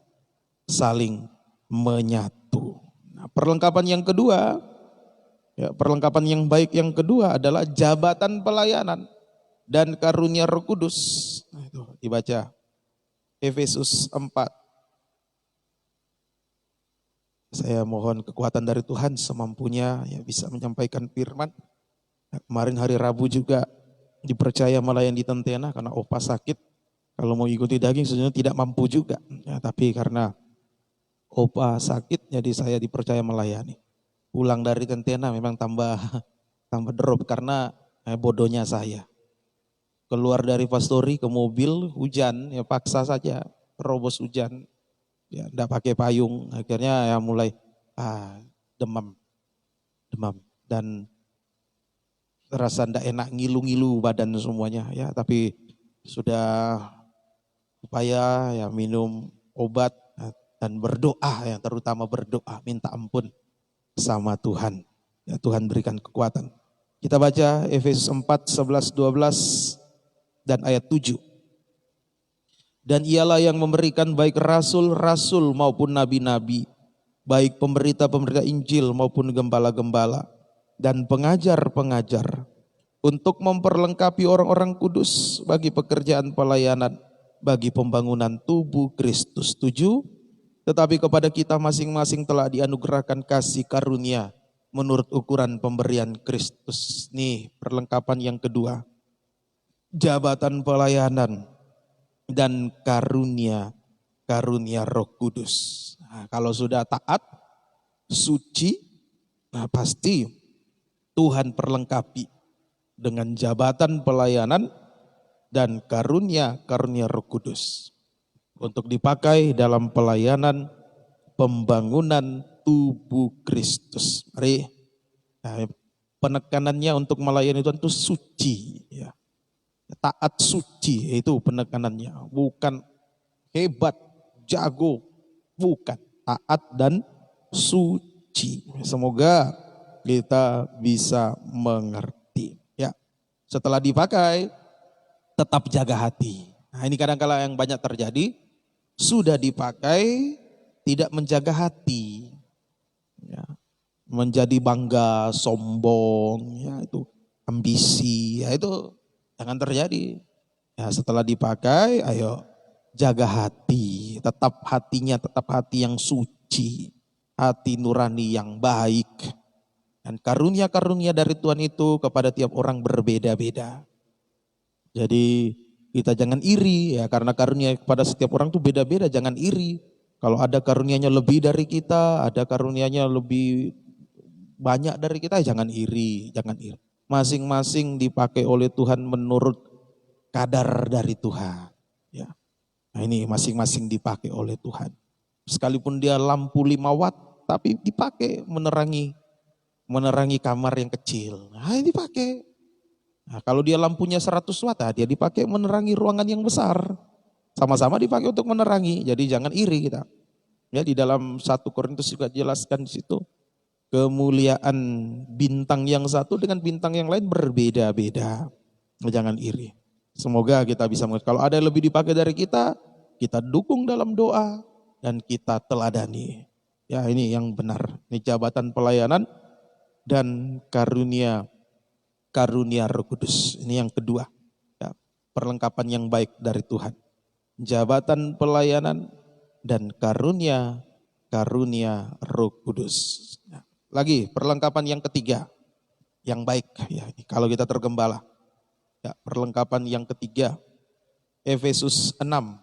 saling menyatu. Nah, perlengkapan yang kedua, ya, perlengkapan yang baik yang kedua adalah jabatan pelayanan dan karunia Roh Kudus. Nah, itu dibaca Efesus 4. Saya mohon kekuatan dari Tuhan semampunya ya bisa menyampaikan firman. Nah, kemarin hari Rabu juga dipercaya melayani di Tentena karena opa sakit. Kalau mau ikuti daging sebenarnya tidak mampu juga. Ya, tapi karena opa sakit jadi saya dipercaya melayani. Pulang dari Tentena memang tambah drop karena bodohnya saya. Keluar dari pastori ke mobil hujan, ya paksa saja terobos hujan. Ya enggak pakai payung, akhirnya ya mulai demam dan terasa enggak enak, ngilu-ngilu badan semuanya ya, tapi sudah upaya ya minum obat dan berdoa, ya terutama berdoa minta ampun sama Tuhan. Ya, Tuhan berikan kekuatan. Kita baca Efesus 4, 11, 12 dan ayat 7. Dan ialah yang memberikan baik rasul-rasul maupun nabi-nabi, baik pemberita-pemberita Injil maupun gembala-gembala dan pengajar-pengajar, untuk memperlengkapi orang-orang kudus bagi pekerjaan pelayanan, bagi pembangunan tubuh Kristus. 7. Tetapi kepada kita masing-masing telah dianugerahkan kasih karunia menurut ukuran pemberian Kristus. Nih perlengkapan yang kedua. Jabatan pelayanan dan karunia Roh Kudus. Nah, kalau sudah taat, suci, nah pasti Tuhan perlengkapi dengan jabatan pelayanan dan karunia Roh Kudus. Untuk dipakai dalam pelayanan pembangunan tubuh Kristus. Mari, nah, penekanannya untuk melayani Tuhan itu suci. Ya. Taat suci itu penekanannya. Bukan hebat, jago. Bukan, taat dan suci. Semoga kita bisa mengerti. Ya, setelah dipakai, tetap jaga hati. Nah ini kadang-kala yang banyak terjadi, sudah dipakai, tidak menjaga hati. Ya, menjadi bangga, sombong, ya itu ambisi, ya itu jangan terjadi. Ya setelah dipakai, ayo jaga hati, tetap hati yang suci, hati nurani yang baik. Dan karunia-karunia dari Tuhan itu kepada tiap orang berbeda-beda. Jadi kita jangan iri ya, karena karunia kepada setiap orang itu beda-beda, jangan iri. Kalau ada karunianya lebih dari kita, ada karunianya lebih banyak dari kita, jangan iri, jangan iri. Masing-masing dipakai oleh Tuhan menurut kadar dari Tuhan. Ya. Nah ini masing-masing dipakai oleh Tuhan. Sekalipun dia lampu 5 watt, tapi dipakai menerangi kamar yang kecil. Nah ini dipakai. Nah, kalau dia lampunya 100 watt, dia dipakai menerangi ruangan yang besar. Sama-sama dipakai untuk menerangi, jadi jangan iri kita. Ya di dalam 1 Korintus juga jelaskan di situ. Kemuliaan bintang yang satu dengan bintang yang lain berbeda-beda. Jangan iri. Semoga kita bisa mengerti. Kalau ada yang lebih dipakai dari kita dukung dalam doa dan kita teladani. Ya ini yang benar. Ini jabatan pelayanan dan karunia Roh Kudus. Ini yang kedua. Ya, perlengkapan yang baik dari Tuhan. Jabatan pelayanan dan karunia Roh Kudus. Ya. Lagi perlengkapan yang ketiga. Yang baik. Ya, kalau kita tergembala. Ya, perlengkapan yang ketiga. Efesus 6.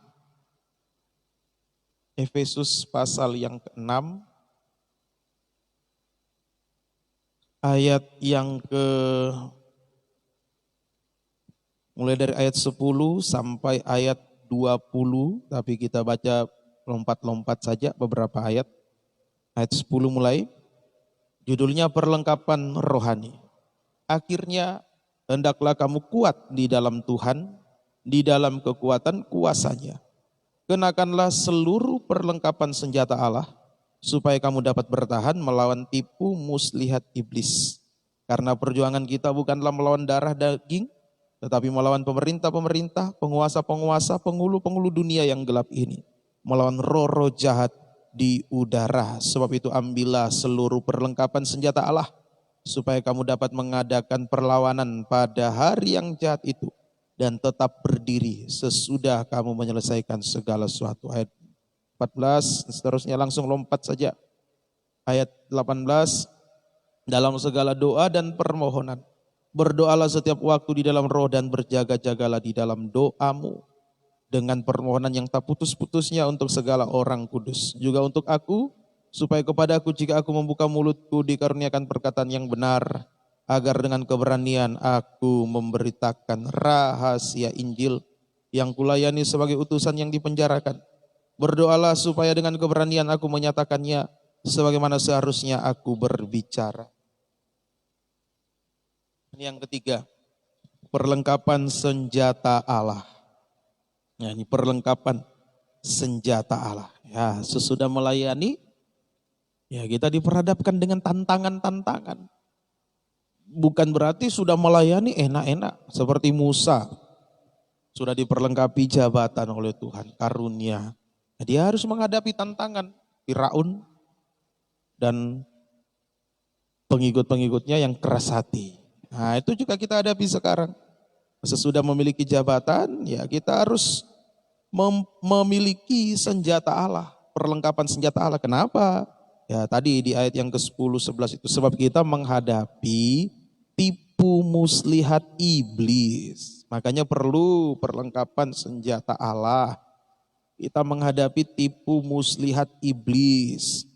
Efesus pasal yang ke-6. Ayat yang mulai dari ayat 10 sampai ayat 20, tapi kita baca lompat-lompat saja beberapa ayat. Ayat 10 mulai, judulnya perlengkapan rohani. Akhirnya hendaklah kamu kuat di dalam Tuhan, di dalam kekuatan kuasanya. Kenakanlah seluruh perlengkapan senjata Allah, supaya kamu dapat bertahan melawan tipu muslihat iblis. Karena perjuangan kita bukanlah melawan darah daging, tetapi melawan pemerintah-pemerintah, penguasa-penguasa, penghulu-penghulu dunia yang gelap ini. Melawan roh-roh jahat di udara. Sebab itu ambillah seluruh perlengkapan senjata Allah, supaya kamu dapat mengadakan perlawanan pada hari yang jahat itu. Dan tetap berdiri sesudah kamu menyelesaikan segala sesuatu. Ayat 14, seterusnya langsung lompat saja. Ayat 18, dalam segala doa dan permohonan. Berdoalah setiap waktu di dalam roh dan berjaga-jagalah di dalam doamu. Dengan permohonan yang tak putus-putusnya untuk segala orang kudus. Juga untuk aku, supaya kepada aku jika aku membuka mulutku dikaruniakan perkataan yang benar. Agar dengan keberanian aku memberitakan rahasia Injil yang kulayani sebagai utusan yang dipenjarakan. Berdoalah supaya dengan keberanian aku menyatakannya sebagaimana seharusnya aku berbicara. Ini yang ketiga, perlengkapan senjata Allah. Ya, ini perlengkapan senjata Allah. Ya, sesudah melayani, ya kita diperhadapkan dengan tantangan-tantangan. Bukan berarti sudah melayani enak-enak seperti Musa. Sudah diperlengkapi jabatan oleh Tuhan, karunia. Dia harus menghadapi tantangan Firaun dan pengikut-pengikutnya yang keras hati. Nah itu juga kita hadapi sekarang. Sesudah memiliki jabatan, ya kita harus memiliki senjata Allah, perlengkapan senjata Allah. Kenapa? Ya tadi di ayat yang ke-10, 11 itu. Sebab kita menghadapi tipu muslihat iblis. Makanya perlu perlengkapan senjata Allah. Kita menghadapi tipu muslihat iblis.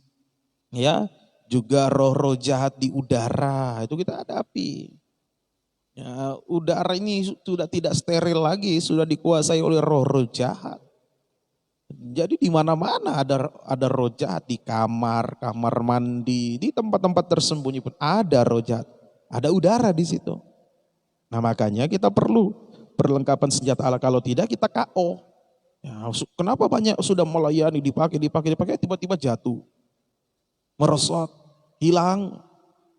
Ya, juga roh-roh jahat di udara, itu kita hadapi. Ya, udara ini sudah tidak steril lagi, sudah dikuasai oleh roh-roh jahat. Jadi di mana-mana ada roh jahat, di kamar mandi, di tempat-tempat tersembunyi pun ada roh jahat. Ada udara di situ. Nah makanya kita perlu perlengkapan senjata Allah, kalau tidak kita KO. Ya, kenapa banyak sudah melayani, dipakai, tiba-tiba jatuh, merosot, hilang.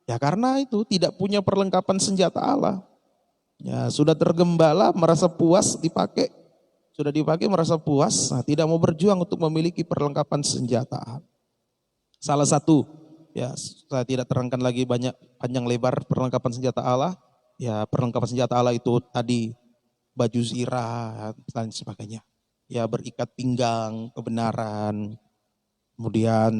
Ya karena itu tidak punya perlengkapan senjata Allah. Ya sudah tergembala, merasa puas dipakai. Sudah dipakai merasa puas, nah, tidak mau berjuang untuk memiliki perlengkapan senjata. Salah satu, ya saya tidak terangkan lagi banyak panjang lebar perlengkapan senjata Allah. Ya perlengkapan senjata Allah itu tadi baju zirah dan sebagainya. Ya berikat pinggang, kebenaran, kemudian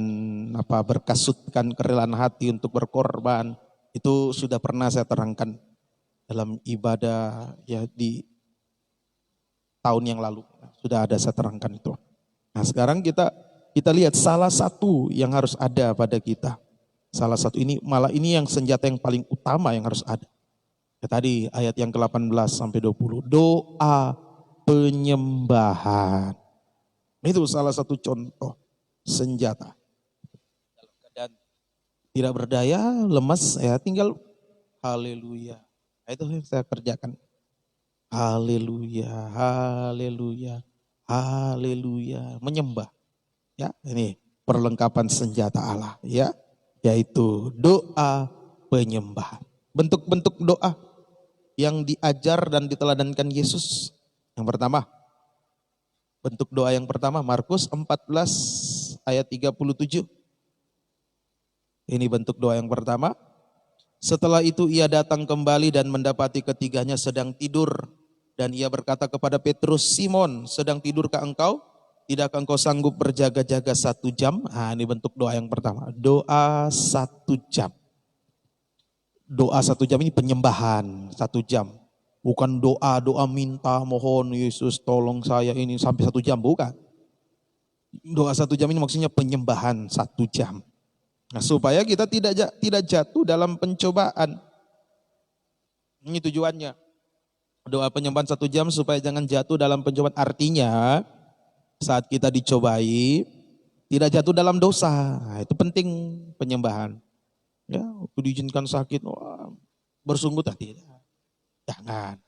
berkasutkan kerelaan hati untuk berkorban. Itu sudah pernah saya terangkan dalam ibadah ya di tahun yang lalu sudah ada saya terangkan itu. Nah sekarang kita lihat salah satu yang harus ada pada kita. Salah satu ini malah ini yang senjata yang paling utama yang harus ada. Ya, tadi ayat yang ke-18 sampai 20. Doa penyembahan. Itu salah satu contoh senjata. Dalam keadaan tidak berdaya, lemas, ya tinggal haleluya. Nah, itu yang saya kerjakan. Haleluya, haleluya, haleluya, menyembah. Ya, ini perlengkapan senjata Allah, ya, yaitu doa penyembahan. Bentuk-bentuk doa yang diajar dan diteladankan Yesus. Yang pertama, bentuk doa yang pertama Markus 14 ayat 37. Ini bentuk doa yang pertama. Setelah itu ia datang kembali dan mendapati ketiganya sedang tidur. Dan ia berkata kepada Petrus, Simon, sedang tidurkah engkau? Tidakkah engkau sanggup berjaga-jaga 1 jam? Nah ini bentuk doa yang pertama. Doa 1 jam. Doa 1 jam ini penyembahan 1 jam. Bukan doa minta, mohon Yesus tolong saya ini sampai 1 jam. Bukan. Doa 1 jam ini maksudnya penyembahan 1 jam. Nah, supaya kita tidak jatuh dalam pencobaan. Ini tujuannya. Doa penyembahan 1 jam supaya jangan jatuh dalam pencobaan. Artinya saat kita dicobai tidak jatuh dalam dosa. Nah, itu penting penyembahan. Ya, waktu diizinkan sakit, wah, bersungguh tidak. Jangan.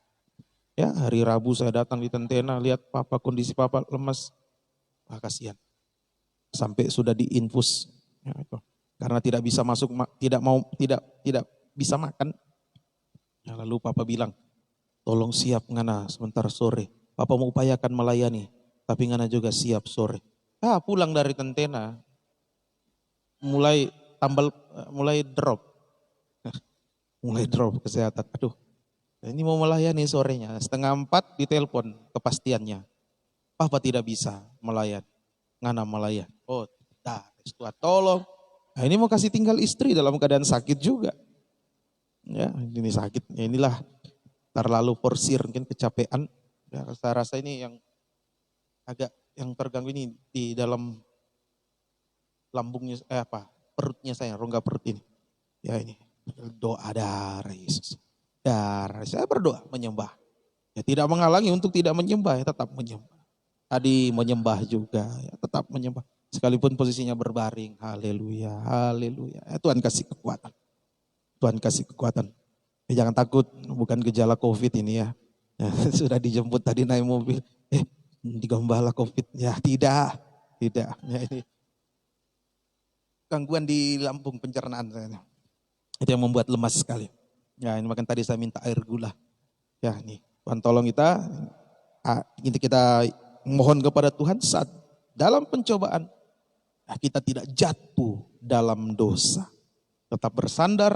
Ya, hari Rabu saya datang di Tentena, lihat papa kondisi papa lemas. Wah, kasihan. Sampai sudah diinfus. Ya, itu. Karena tidak bisa masuk, tidak bisa makan. Ya, lalu papa bilang, tolong siap ngana sebentar sore. Papa mau upayakan melayani, tapi ngana juga siap sore. Pulang dari Tentena, mulai drop. Mulai drop kesehatan. Aduh, ini mau melayani sorenya. 3:30 ditelepon kepastiannya. Papa tidak bisa melayani. Ngana melayani. Oh, Tuhan tolong. Nah, ini mau kasih tinggal istri dalam keadaan sakit juga. Ya, ini sakit. Ya, inilah terlalu forsir, mungkin kecapean. Ya, saya rasa ini yang agak yang terganggu ini di dalam lambungnya, perutnya saya, rongga perut ini. Ya ini, doa darah Yesus. Darah, saya berdoa, menyembah. Ya tidak menghalangi untuk tidak menyembah, ya tetap menyembah. Tadi menyembah juga, ya tetap menyembah. Sekalipun posisinya berbaring, haleluya, haleluya. Ya, Tuhan kasih kekuatan. Tuhan kasih kekuatan. Jangan takut, bukan gejala COVID ini ya. Ya sudah dijemput tadi naik mobil, digembala COVID. Ya tidak. Ya, ini gangguan di lambung pencernaan saya. Itu yang membuat lemas sekali. Ya ini makan tadi saya minta air gula. Ya ini Tuhan tolong kita. Ini kita mohon kepada Tuhan saat dalam pencobaan kita tidak jatuh dalam dosa. Tetap bersandar,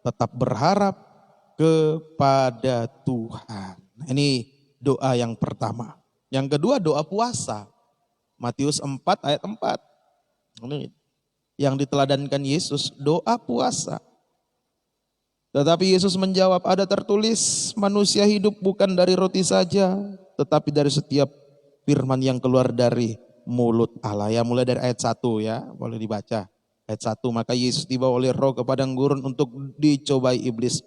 tetap berharap kepada Tuhan. Ini doa yang pertama. Yang kedua doa puasa. Matius 4 ayat 4. Ini yang diteladankan Yesus, doa puasa. Tetapi Yesus menjawab, ada tertulis manusia hidup bukan dari roti saja, tetapi dari setiap firman yang keluar dari mulut Allah. Ya mulai dari ayat 1 ya, boleh dibaca. Ayat 1, maka Yesus dibawa oleh roh ke padang gurun untuk dicobai iblis.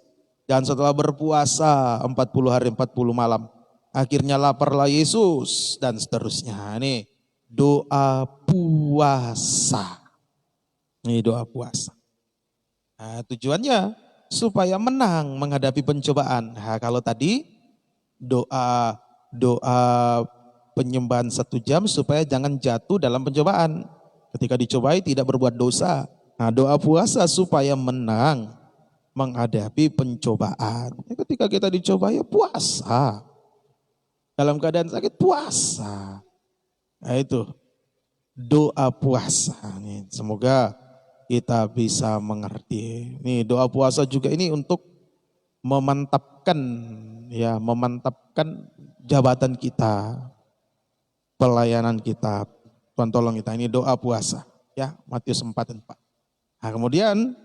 Dan setelah berpuasa 40 hari 40 malam. Akhirnya laparlah Yesus dan seterusnya. Ini doa puasa. Ini doa puasa. Nah, tujuannya supaya menang menghadapi pencobaan. Nah, kalau tadi doa penyembahan 1 jam supaya jangan jatuh dalam pencobaan. Ketika dicobai tidak berbuat dosa. Nah, doa puasa supaya menang menghadapi pencobaan. Ketika kita dicoba ya puasa. Dalam keadaan sakit puasa. Nah itu doa puasa. Semoga kita bisa mengerti. Nih doa puasa juga ini untuk memantapkan jabatan kita, pelayanan kita. Tuhan tolong kita, ini doa puasa. Ya, Matius 4:4. Nah, kemudian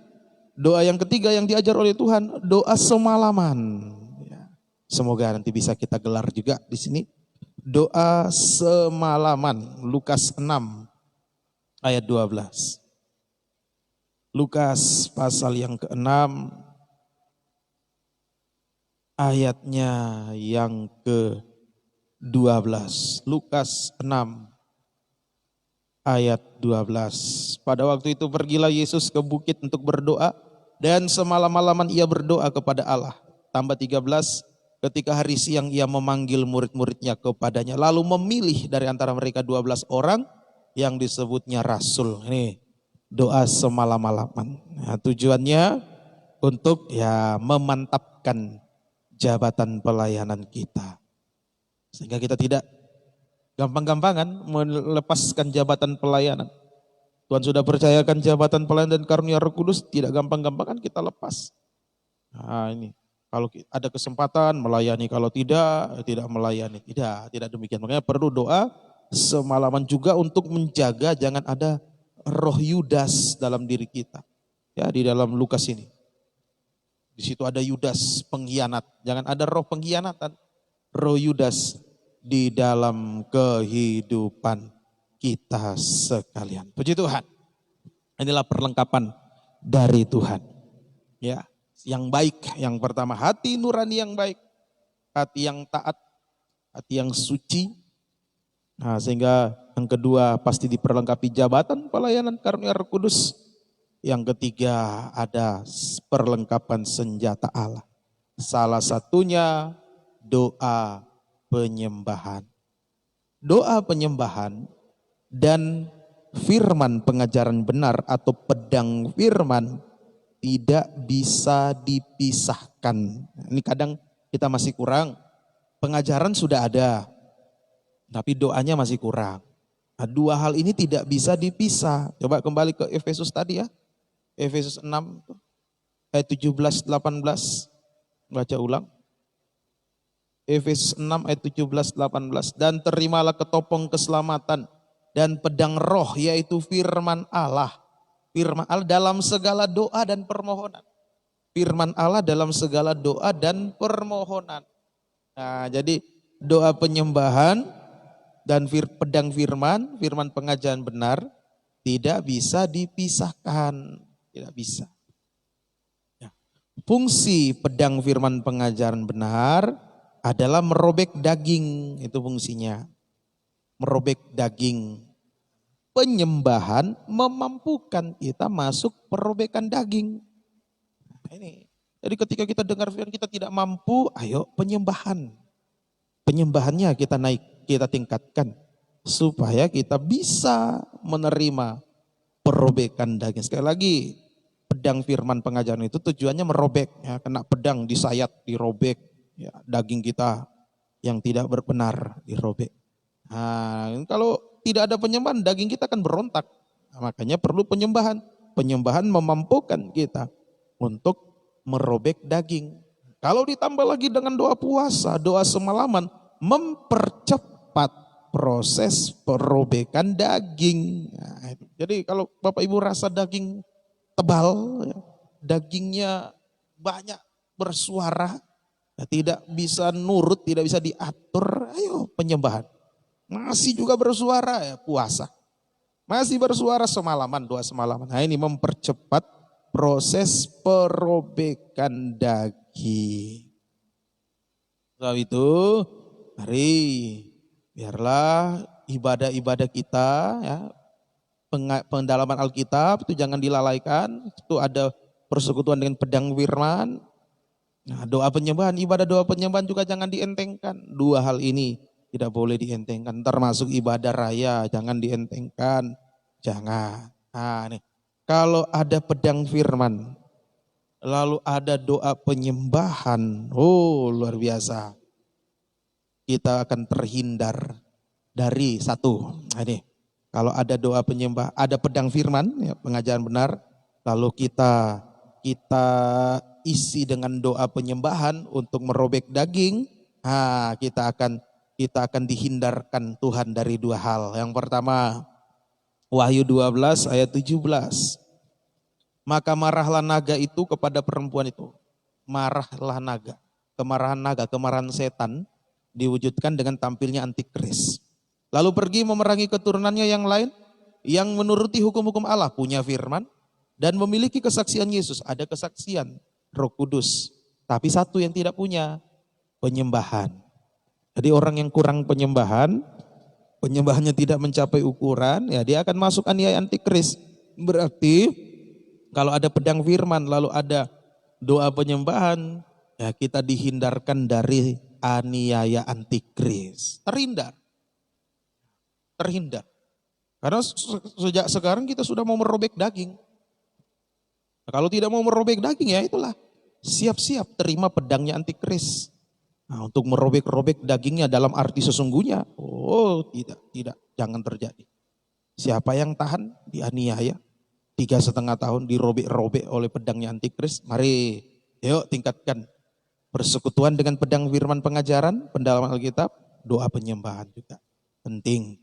doa yang ketiga yang diajar oleh Tuhan, doa semalaman. Ya, semoga nanti bisa kita gelar juga di sini. Doa semalaman, Lukas 6 ayat 12. Lukas pasal yang ke-6 ayatnya yang ke-12. Lukas 6 ayat 12. Pada waktu itu pergilah Yesus ke bukit untuk berdoa dan semalam-malaman ia berdoa kepada Allah. Tambah 13, ketika hari siang ia memanggil murid-muridnya kepadanya lalu memilih dari antara mereka 12 orang yang disebutnya rasul. Ini doa semalam-malaman. Nah, tujuannya untuk memantapkan jabatan pelayanan kita. Sehingga kita tidak gampang-gampangan melepaskan jabatan pelayanan. Tuhan sudah percayakan jabatan pelayanan dan karunia Roh Kudus, tidak gampang-gampangan kita lepas. Nah ini, kalau ada kesempatan melayani, kalau tidak melayani. Tidak demikian. Makanya perlu doa semalaman juga untuk menjaga jangan ada roh Yudas dalam diri kita. Ya, di dalam Lukas ini. Di situ ada Yudas pengkhianat. Jangan ada roh pengkhianatan. Roh Yudas di dalam kehidupan kita sekalian. Puji Tuhan. Inilah perlengkapan dari Tuhan. Ya, yang baik, yang pertama hati nurani yang baik, hati yang taat, hati yang suci. Nah, sehingga yang kedua pasti diperlengkapi jabatan pelayanan karunia Roh Kudus. Yang ketiga ada perlengkapan senjata Allah. Salah satunya doa penyembahan. Doa penyembahan dan firman pengajaran benar atau pedang firman tidak bisa dipisahkan. Ini kadang kita masih kurang. Pengajaran sudah ada, tapi doanya masih kurang. Nah, dua hal ini tidak bisa dipisah. Coba kembali ke Efesus tadi ya. Efesus 6 ayat 17-18. Baca ulang. Efesus 6 ayat 17-18. Dan terimalah ketopong keselamatan dan pedang roh yaitu firman Allah. Firman Allah dalam segala doa dan permohonan. Firman Allah dalam segala doa dan permohonan. Nah, jadi doa penyembahan dan pedang firman pengajaran benar tidak bisa dipisahkan. Tidak bisa. Ya. Fungsi pedang firman pengajaran benar adalah merobek daging, itu fungsinya. Merobek daging. Penyembahan memampukan kita masuk perobekan daging. Nah, ini. Jadi ketika kita dengar firman kita tidak mampu, ayo penyembahan. Penyembahannya kita tingkatkan. Supaya kita bisa menerima perobekan daging. Sekali lagi, pedang firman pengajaran itu tujuannya merobek. Ya, kena pedang disayat, dirobek. Ya, daging kita yang tidak berbenar dirobek. Nah, kalau tidak ada penyembahan, daging kita akan berontak. Nah, makanya perlu penyembahan. Penyembahan memampukan kita untuk merobek daging. Kalau ditambah lagi dengan doa puasa, doa semalaman, mempercepat proses perobekan daging. Nah, jadi kalau Bapak Ibu rasa daging tebal, ya, dagingnya banyak bersuara, ya, tidak bisa nurut, tidak bisa diatur, ayo penyembahan. Masih juga bersuara, ya puasa. Masih bersuara semalaman, doa semalaman. Nah ini mempercepat proses perobekan daging. Sebab itu, mari biarlah ibadah-ibadah kita, ya, pendalaman Alkitab itu jangan dilalaikan. Itu ada persekutuan dengan pedang firman. Nah, doa penyembahan, ibadah doa penyembahan juga jangan dientengkan. Dua hal ini tidak boleh dientengkan. Termasuk ibadah raya, jangan dientengkan, jangan. Nah, nih, kalau ada pedang firman, lalu ada doa penyembahan, oh luar biasa. Kita akan terhindar dari satu. Nah, ini, kalau ada doa penyembah, ada pedang firman, ya, pengajaran benar, lalu kita isi dengan doa penyembahan untuk merobek daging, nah, kita akan dihindarkan Tuhan dari dua hal. Yang pertama, Wahyu 12 ayat 17. Maka marahlah naga itu kepada perempuan itu. Marahlah naga. Kemarahan naga, kemarahan setan diwujudkan dengan tampilnya antikris. Lalu pergi memerangi keturunannya yang lain yang menuruti hukum-hukum Allah, punya firman dan memiliki kesaksian Yesus. Ada kesaksian Roh Kudus. Tapi satu yang tidak punya, penyembahan. Jadi orang yang kurang penyembahan, penyembahannya tidak mencapai ukuran, ya dia akan masuk aniaya antikris. Berarti kalau ada pedang firman lalu ada doa penyembahan, ya kita dihindarkan dari aniaya antikris. Terhindar. Karena sejak sekarang kita sudah mau merobek daging. Nah, kalau tidak mau merobek daging, ya itulah. Siap-siap terima pedangnya antikris. Nah, untuk merobek-robek dagingnya dalam arti sesungguhnya, oh tidak, jangan terjadi. Siapa yang tahan dianiaya 3,5 tahun dirobek-robek oleh pedangnya antikris, mari yuk tingkatkan persekutuan dengan pedang firman pengajaran, pendalaman Alkitab, doa penyembahan juga penting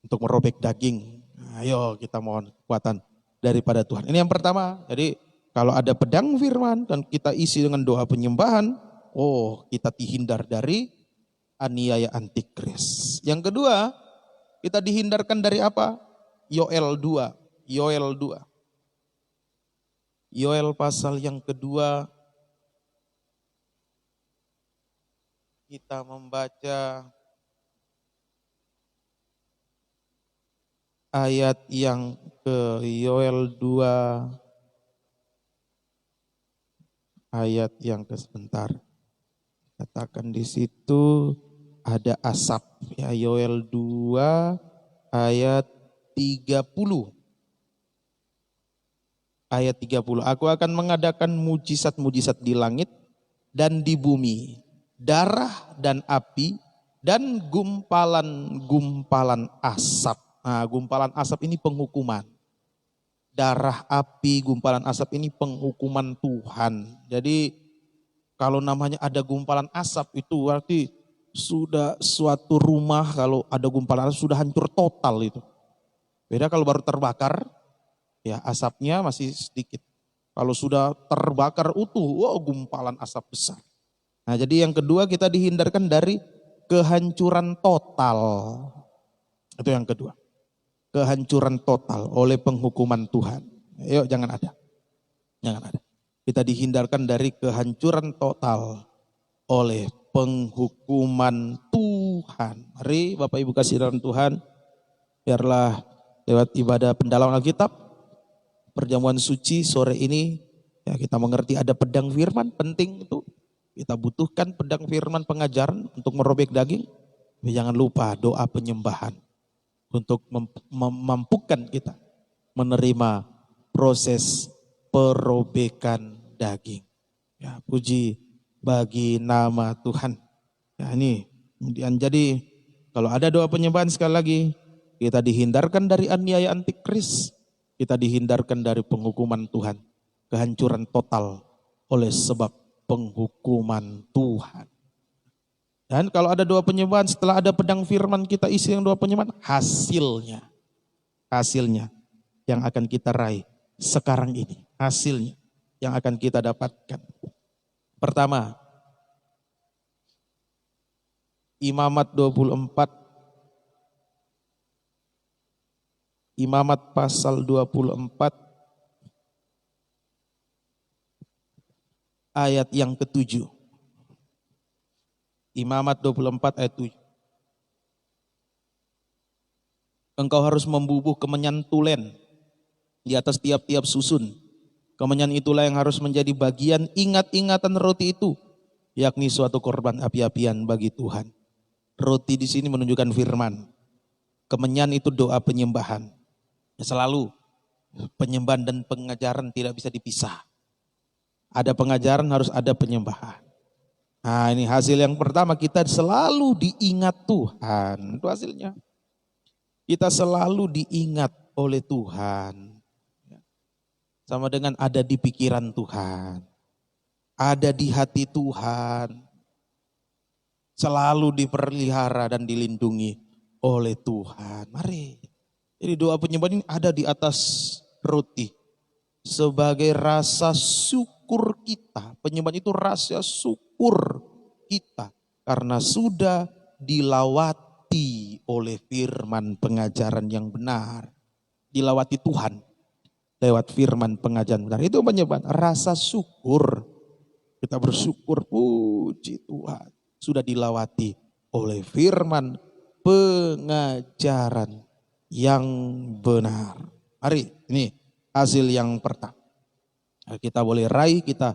untuk merobek daging. Ayo kita mohon kekuatan daripada Tuhan. Ini yang pertama. Jadi kalau ada pedang firman dan kita isi dengan doa penyembahan, oh kita dihindar dari aniaya antikris. Yang kedua, kita dihindarkan dari apa? Yoel 2. Yoel pasal yang kedua, kita membaca ayat yang ke Yoel 2, ayat yang ke sebentar. Katakan di situ ada asap, ya, Yoel 2 ayat 30. Ayat 30. Aku akan mengadakan mujizat-mujizat di langit dan di bumi, darah dan api dan gumpalan-gumpalan asap. Nah, gumpalan asap ini penghukuman. Darah, api, gumpalan asap ini penghukuman Tuhan. Jadi kalau namanya ada gumpalan asap itu berarti sudah suatu rumah kalau ada gumpalan asap sudah hancur total itu. Beda kalau baru terbakar, ya asapnya masih sedikit. Kalau sudah terbakar utuh, wow gumpalan asap besar. Nah jadi yang kedua kita dihindarkan dari kehancuran total. Itu yang kedua. Kehancuran total oleh penghukuman Tuhan. Yuk jangan ada. Kita dihindarkan dari kehancuran total oleh penghukuman Tuhan. Mari Bapak Ibu kasih dalam Tuhan, biarlah lewat ibadah pendalaman Alkitab, perjamuan suci sore ini, ya kita mengerti ada pedang firman, penting itu. Kita butuhkan pedang firman pengajaran untuk merobek daging. Tapi jangan lupa doa penyembahan untuk memampukan kita menerima proses perobekan daging. Ya, puji bagi nama Tuhan. Ya, ini kemudian jadi kalau ada doa penyembahan sekali lagi, kita dihindarkan dari aniaya antikris, kita dihindarkan dari penghukuman Tuhan, kehancuran total oleh sebab penghukuman Tuhan. Dan kalau ada doa penyembahan, setelah ada pedang firman kita isi yang doa penyembahan, hasilnya yang akan kita raih sekarang ini, hasilnya yang akan kita dapatkan. Pertama, Imamat 24, Imamat pasal 24, ayat yang ke-7. Imamat 24 ayat 7. Engkau harus membubuh kemenyan tulen di atas tiap-tiap susun. Kemenyan itulah yang harus menjadi bagian ingat-ingatan roti itu, yakni suatu korban api-apian bagi Tuhan. Roti di sini menunjukkan firman. Kemenyan itu doa penyembahan. Selalu penyembahan dan pengajaran tidak bisa dipisah. Ada pengajaran harus ada penyembahan. Nah ini hasil yang pertama, kita selalu diingat Tuhan. Itu hasilnya. Kita selalu diingat oleh Tuhan. Sama dengan ada di pikiran Tuhan. Ada di hati Tuhan. Selalu dipelihara dan dilindungi oleh Tuhan. Mari. Jadi doa penyembahan ini ada di atas roti. Sebagai rasa syukur kita. Penyembahan itu rasa syukur kita. Karena sudah dilawati oleh firman pengajaran yang benar. Dilawati Tuhan. Lewat firman pengajaran benar. Itu penyembahan. Rasa syukur. Kita bersyukur, puji Tuhan. Sudah dilawati oleh firman pengajaran yang benar. Mari, ini hasil yang pertama. Kita boleh raih, kita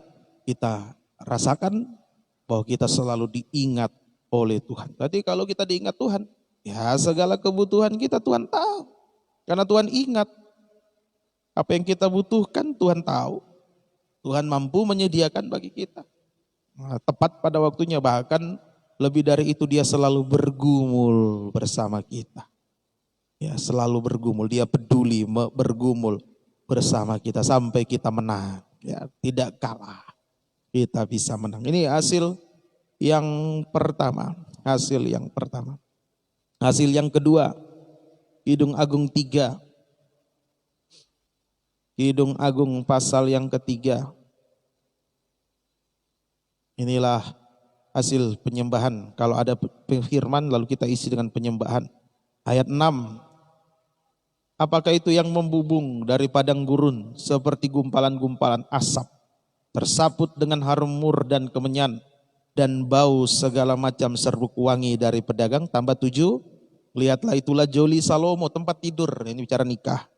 rasakan bahwa kita selalu diingat oleh Tuhan. Tadi kalau kita diingat Tuhan, ya segala kebutuhan kita Tuhan tahu. Karena Tuhan ingat apa yang kita butuhkan, Tuhan tahu. Tuhan mampu menyediakan bagi kita. Tepat pada waktunya, bahkan lebih dari itu dia selalu bergumul bersama kita. Ya, selalu bergumul, dia peduli bergumul bersama kita sampai kita menang. Ya, tidak kalah. Kita bisa menang. Ini hasil yang pertama, hasil yang pertama. Hasil yang kedua, Kidung Agung 3. Kidung Agung pasal yang ketiga. Inilah hasil penyembahan. Kalau ada firman lalu kita isi dengan penyembahan. Ayat 6. Apakah itu yang membubung dari padang gurun seperti gumpalan-gumpalan asap, tersaput dengan harum mur dan kemenyan, dan bau segala macam serbuk wangi dari pedagang. Tambah 7. Lihatlah itulah Joli Salomo, tempat tidur. Ini bicara nikah.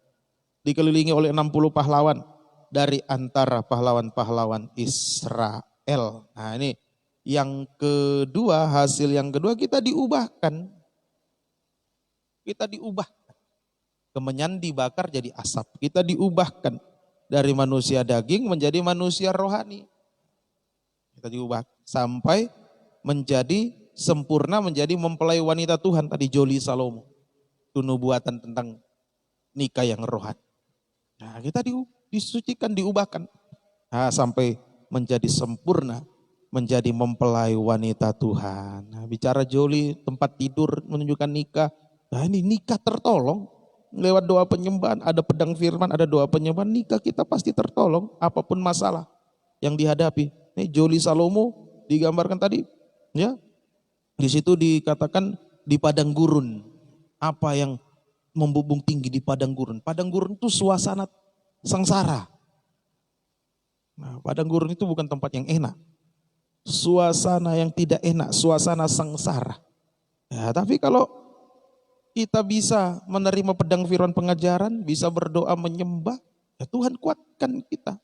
Dikelilingi oleh 60 pahlawan dari antara pahlawan-pahlawan Israel. Nah ini yang kedua, hasil yang kedua, kita diubahkan. Kita diubahkan. Kemenyan dibakar jadi asap. Kita diubahkan dari manusia daging menjadi manusia rohani. Kita diubah sampai menjadi sempurna, menjadi mempelai wanita Tuhan. Tadi Joli Salomo. Itu nubuatan tentang nikah yang rohani. Nah kita disucikan, diubahkan. Nah, sampai menjadi sempurna, menjadi mempelai wanita Tuhan. Nah, bicara Joli, tempat tidur menunjukkan nikah. Nah ini nikah tertolong lewat doa penyembahan. Ada pedang firman, ada doa penyembahan. Nikah kita pasti tertolong apapun masalah yang dihadapi. Ini Joli Salomo digambarkan tadi, ya. Di situ dikatakan di padang gurun. Apa yang membubung tinggi di padang gurun? Padang gurun itu suasana sengsara. Nah, padang gurun itu bukan tempat yang enak. Suasana yang tidak enak, suasana sengsara. Ya, tapi kalau kita bisa menerima pedang firman pengajaran, bisa berdoa menyembah, ya Tuhan kuatkan kita.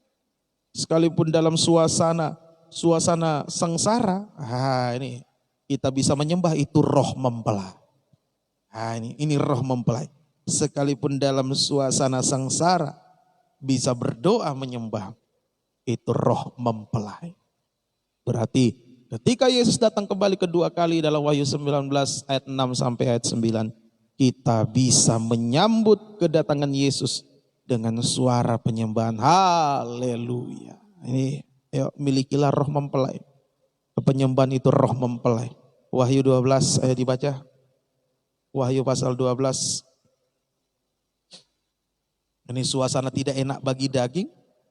Sekalipun dalam suasana sengsara, ini kita bisa menyembah, itu roh mempelai. Nah, ini roh mempelai. Sekalipun dalam suasana sengsara bisa berdoa menyembah, itu roh mempelai. Berarti ketika Yesus datang kembali kedua kali dalam Wahyu 19 ayat 6 sampai ayat 9, kita bisa menyambut kedatangan Yesus dengan suara penyembahan. Haleluya. Ini milikilah roh mempelai. Penyembahan itu roh mempelai. Wahyu 12 ayat dibaca. Wahyu pasal 12. Ini suasana tidak enak bagi daging,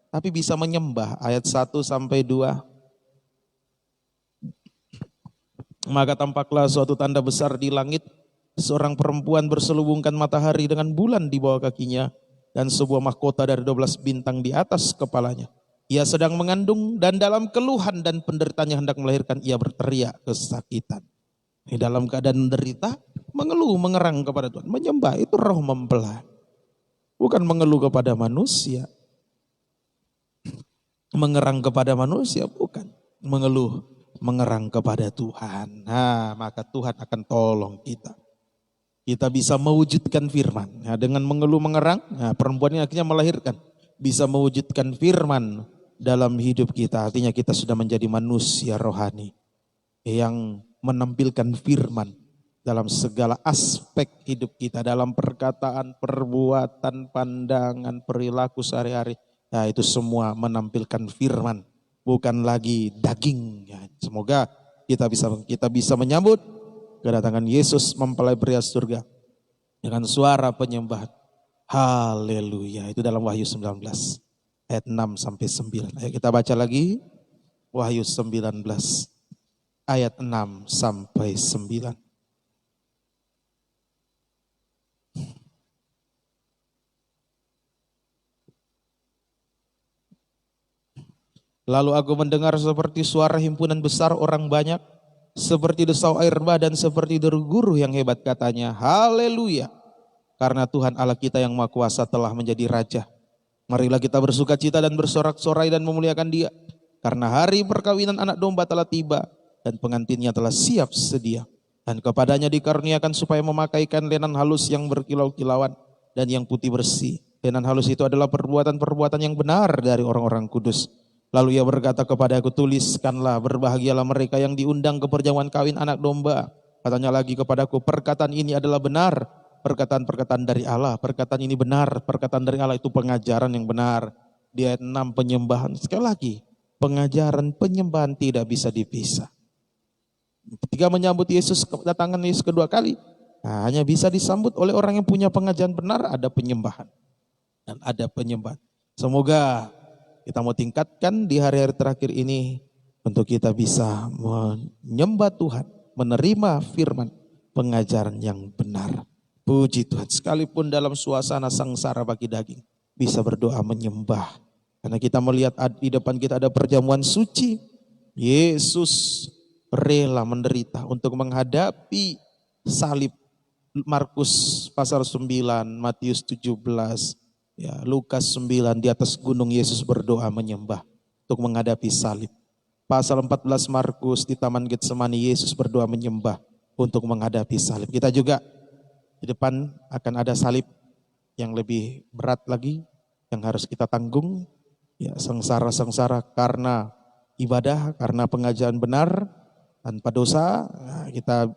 tapi bisa menyembah. Ayat 1 sampai 2. Maka tampaklah suatu tanda besar di langit. Seorang perempuan berselubungkan matahari dengan bulan di bawah kakinya. Dan sebuah mahkota dari 12 bintang di atas kepalanya. Ia sedang mengandung dan dalam keluhan dan penderitaannya hendak melahirkan. Ia berteriak kesakitan. Di dalam keadaan menderita, mengeluh, mengerang kepada Tuhan. Menyembah, itu roh mempelai. Bukan mengeluh kepada manusia. Mengerang kepada manusia, bukan. Mengeluh mengerang kepada Tuhan. Nah, maka Tuhan akan tolong kita. Kita bisa mewujudkan firman. Nah, dengan mengeluh mengerang, nah, perempuan ini akhirnya melahirkan. Bisa mewujudkan firman dalam hidup kita. Artinya kita sudah menjadi manusia rohani yang menampilkan firman dalam segala aspek hidup kita. Dalam perkataan, perbuatan, pandangan, perilaku sehari-hari. Nah, itu semua menampilkan firman. Bukan lagi daging. Ya, semoga kita bisa menyambut kedatangan Yesus mempelai pria surga dengan suara penyembahan. Haleluya. Itu dalam Wahyu 19 ayat 6 sampai 9. Ayo kita baca lagi Wahyu 19 ayat 6 sampai 9. Lalu aku mendengar seperti suara himpunan besar orang banyak, seperti desau air bah dan seperti deru guru yang hebat, katanya, haleluya, karena Tuhan Allah kita yang Maha Kuasa telah menjadi Raja. Marilah kita bersuka cita dan bersorak-sorai dan memuliakan Dia, karena hari perkawinan anak domba telah tiba dan pengantinnya telah siap sedia. Dan kepadanya dikaruniakan supaya memakaikan lenan halus yang berkilau-kilauan dan yang putih bersih. Lenan halus itu adalah perbuatan-perbuatan yang benar dari orang-orang kudus. Lalu ia berkata kepada aku, tuliskanlah, berbahagialah mereka yang diundang ke perjamuan kawin anak domba. Katanya lagi kepadaku, perkataan ini adalah benar, perkataan-perkataan dari Allah. Perkataan ini benar, perkataan dari Allah itu pengajaran yang benar. Di ayat 6 penyembahan, sekali lagi, pengajaran penyembahan tidak bisa dipisah. Ketika menyambut Yesus, kedatangan Yesus kedua kali, nah, hanya bisa disambut oleh orang yang punya pengajaran benar, ada penyembahan. Dan ada penyembahan. Semoga kita mau tingkatkan di hari-hari terakhir ini untuk kita bisa menyembah Tuhan, menerima firman, pengajaran yang benar. Puji Tuhan, sekalipun dalam suasana sengsara bagi daging, bisa berdoa menyembah. Karena kita melihat di depan kita ada perjamuan suci. Yesus rela menderita untuk menghadapi salib. Markus pasal 9, Matius 17, ya, Lukas 9, di atas gunung Yesus berdoa menyembah untuk menghadapi salib. Pasal 14 Markus di Taman Getsemani Yesus berdoa menyembah untuk menghadapi salib. Kita juga di depan akan ada salib yang lebih berat lagi yang harus kita tanggung. Ya, sengsara-sengsara karena ibadah, karena pengajaran benar tanpa dosa. Nah, kita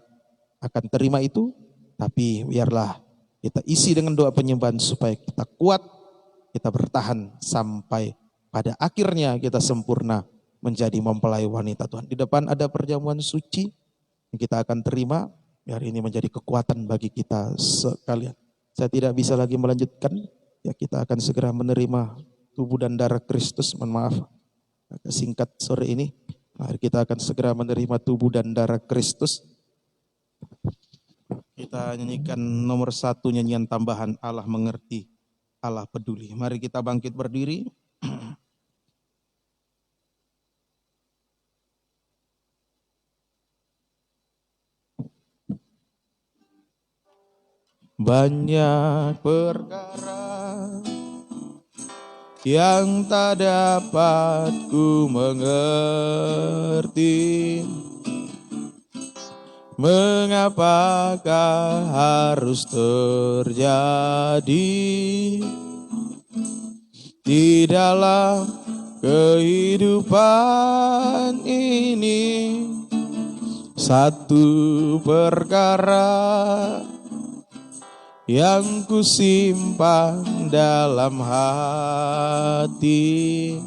akan terima itu, tapi biarlah kita isi dengan doa penyembahan supaya kita kuat, kita bertahan sampai pada akhirnya kita sempurna menjadi mempelai wanita Tuhan. Di depan ada perjamuan suci yang kita akan terima. Biar ini menjadi kekuatan bagi kita sekalian. Saya tidak bisa lagi melanjutkan. Ya, kita akan segera menerima tubuh dan darah Kristus. Mohon maaf, agak singkat sore ini. Mari kita akan segera menerima tubuh dan darah Kristus. Kita nyanyikan nomor 1 nyanyian tambahan, Allah mengerti, Allah peduli. Mari kita bangkit berdiri. Banyak perkara yang tak dapat ku mengerti. Mengapakah harus terjadi di dalam kehidupan ini? Satu perkara yang ku simpan dalam hati,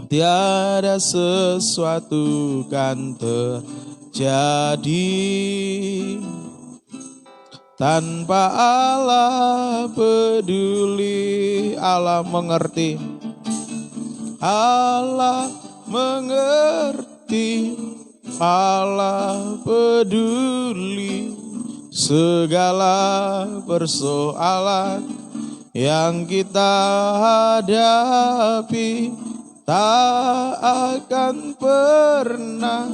tiada sesuatu kan terjadi tanpa Allah peduli. Allah mengerti, Allah mengerti, Allah peduli segala persoalan yang kita hadapi. Tak akan pernah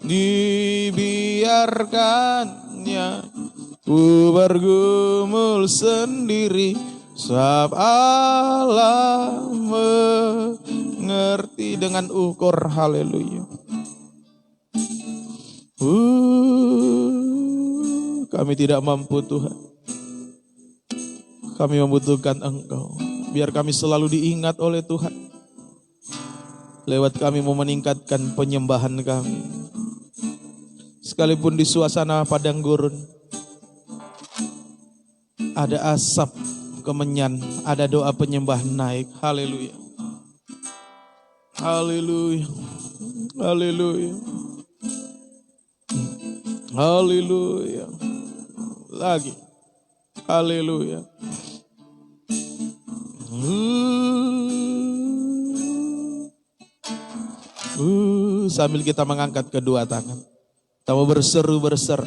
dibiarkannya ku bergumul sendiri, sebab Allah mengerti. ngerti dengan ukur. Haleluya. Kami tidak mampu Tuhan. Kami membutuhkan Engkau. Biar kami selalu diingat oleh Tuhan. Lewat kami mau meningkatkan penyembahan kami. Sekalipun di suasana padang gurun, ada asap kemenyan, ada doa penyembah naik. Haleluya. Haleluya. Haleluya. Haleluya. Lagi. Haleluya. Sambil kita mengangkat kedua tangan, kita mau berseru-berser.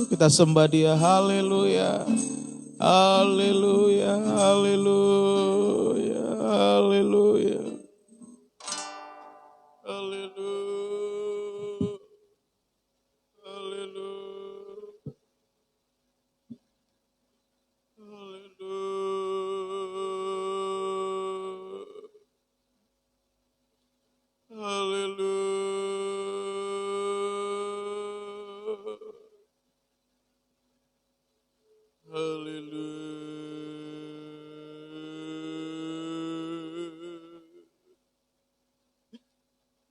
Kita sembah Dia. Haleluya. Haleluya. Haleluya. Haleluya. Haleluya.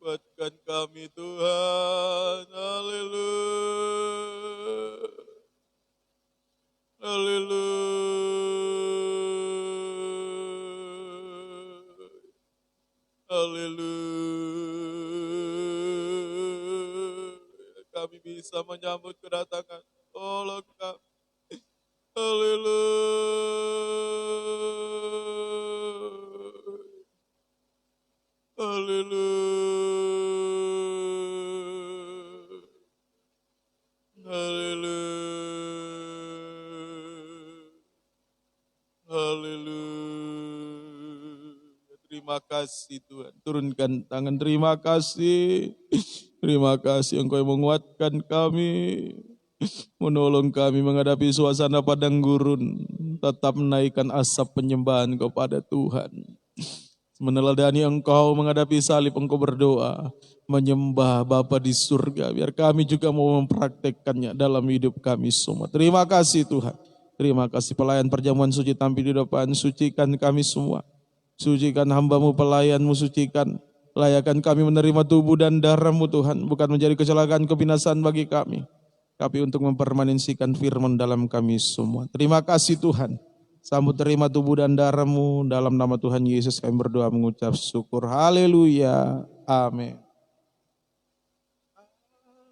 Kuatkan kami Tuhan. Haleluya. Haleluya. Haleluya. Kami bisa menyambut kedatangan tolong kami. Haleluya. Haleluya. Haleluya. Haleluya. Terima kasih Tuhan. Turunkan tangan. Terima kasih. Terima kasih Engkau yang menguatkan kami. Menolong kami menghadapi suasana padang gurun. Tetap menaikkan asap penyembahan kepada Tuhan. Meneladani Engkau menghadapi salib, Engkau berdoa. Menyembah Bapa di surga. Biar kami juga mau mempraktekkannya dalam hidup kami semua. Terima kasih Tuhan. Terima kasih pelayan perjamuan suci tampil di depan. Sucikan kami semua. Sucikan hamba-Mu, pelayan-Mu, sucikan. Layakan kami menerima tubuh dan darah-Mu Tuhan. Bukan menjadi kecelakaan kebinasaan bagi kami. Tapi untuk mempermanensikan firman dalam kami semua. Terima kasih Tuhan. Sambut terima tubuh dan darah-Mu. Dalam nama Tuhan Yesus kami berdoa mengucap syukur. Haleluya. Amin.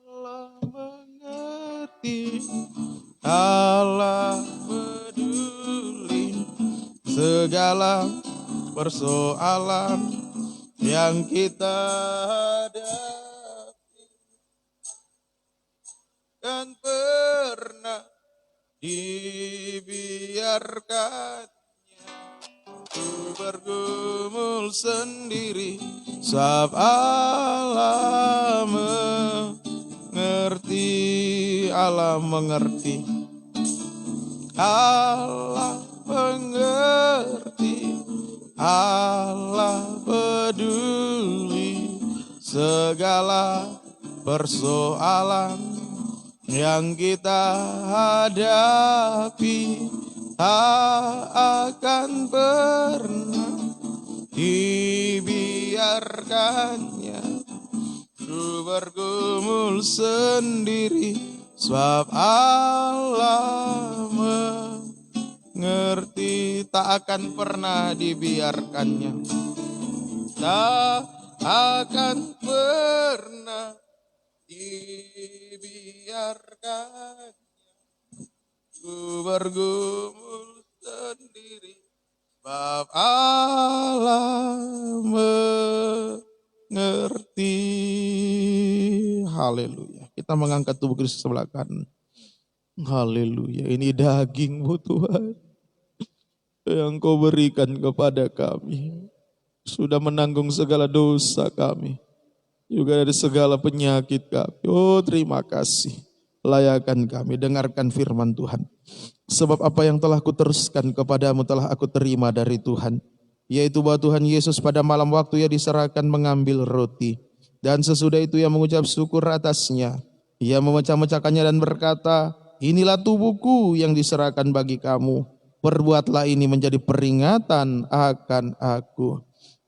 Allah mengerti. Allah peduli. Segala persoalan yang kita hadapi. Dan pernah dibiarkannya ku bergumul sendiri, sebab Allah mengerti. Allah mengerti. Allah mengerti. Allah peduli. Segala persoalan yang kita hadapi tak akan pernah dibiarkannya ku bergumul sendiri, sebab Allah mengerti. Tak akan pernah dibiarkannya, tak akan pernah dibiarkannya ku bergumul sendiri, sebab Allah mengerti. Haleluya. Kita mengangkat tubuh Kristus sebelah kanan. Haleluya, ini daging-Mu Tuhan yang Kau berikan kepada kami. Sudah menanggung segala dosa kami, juga dari segala penyakit kami. Oh, terima kasih. Layakan kami, dengarkan firman Tuhan. Sebab apa yang telah kuteruskan kepadamu telah aku terima dari Tuhan, yaitu bahwa Tuhan Yesus pada malam waktu Ia diserahkan mengambil roti, dan sesudah itu Ia mengucap syukur atasnya. Ia memecah-mecahkannya dan berkata, inilah tubuhku yang diserahkan bagi kamu. Perbuatlah ini menjadi peringatan akan aku.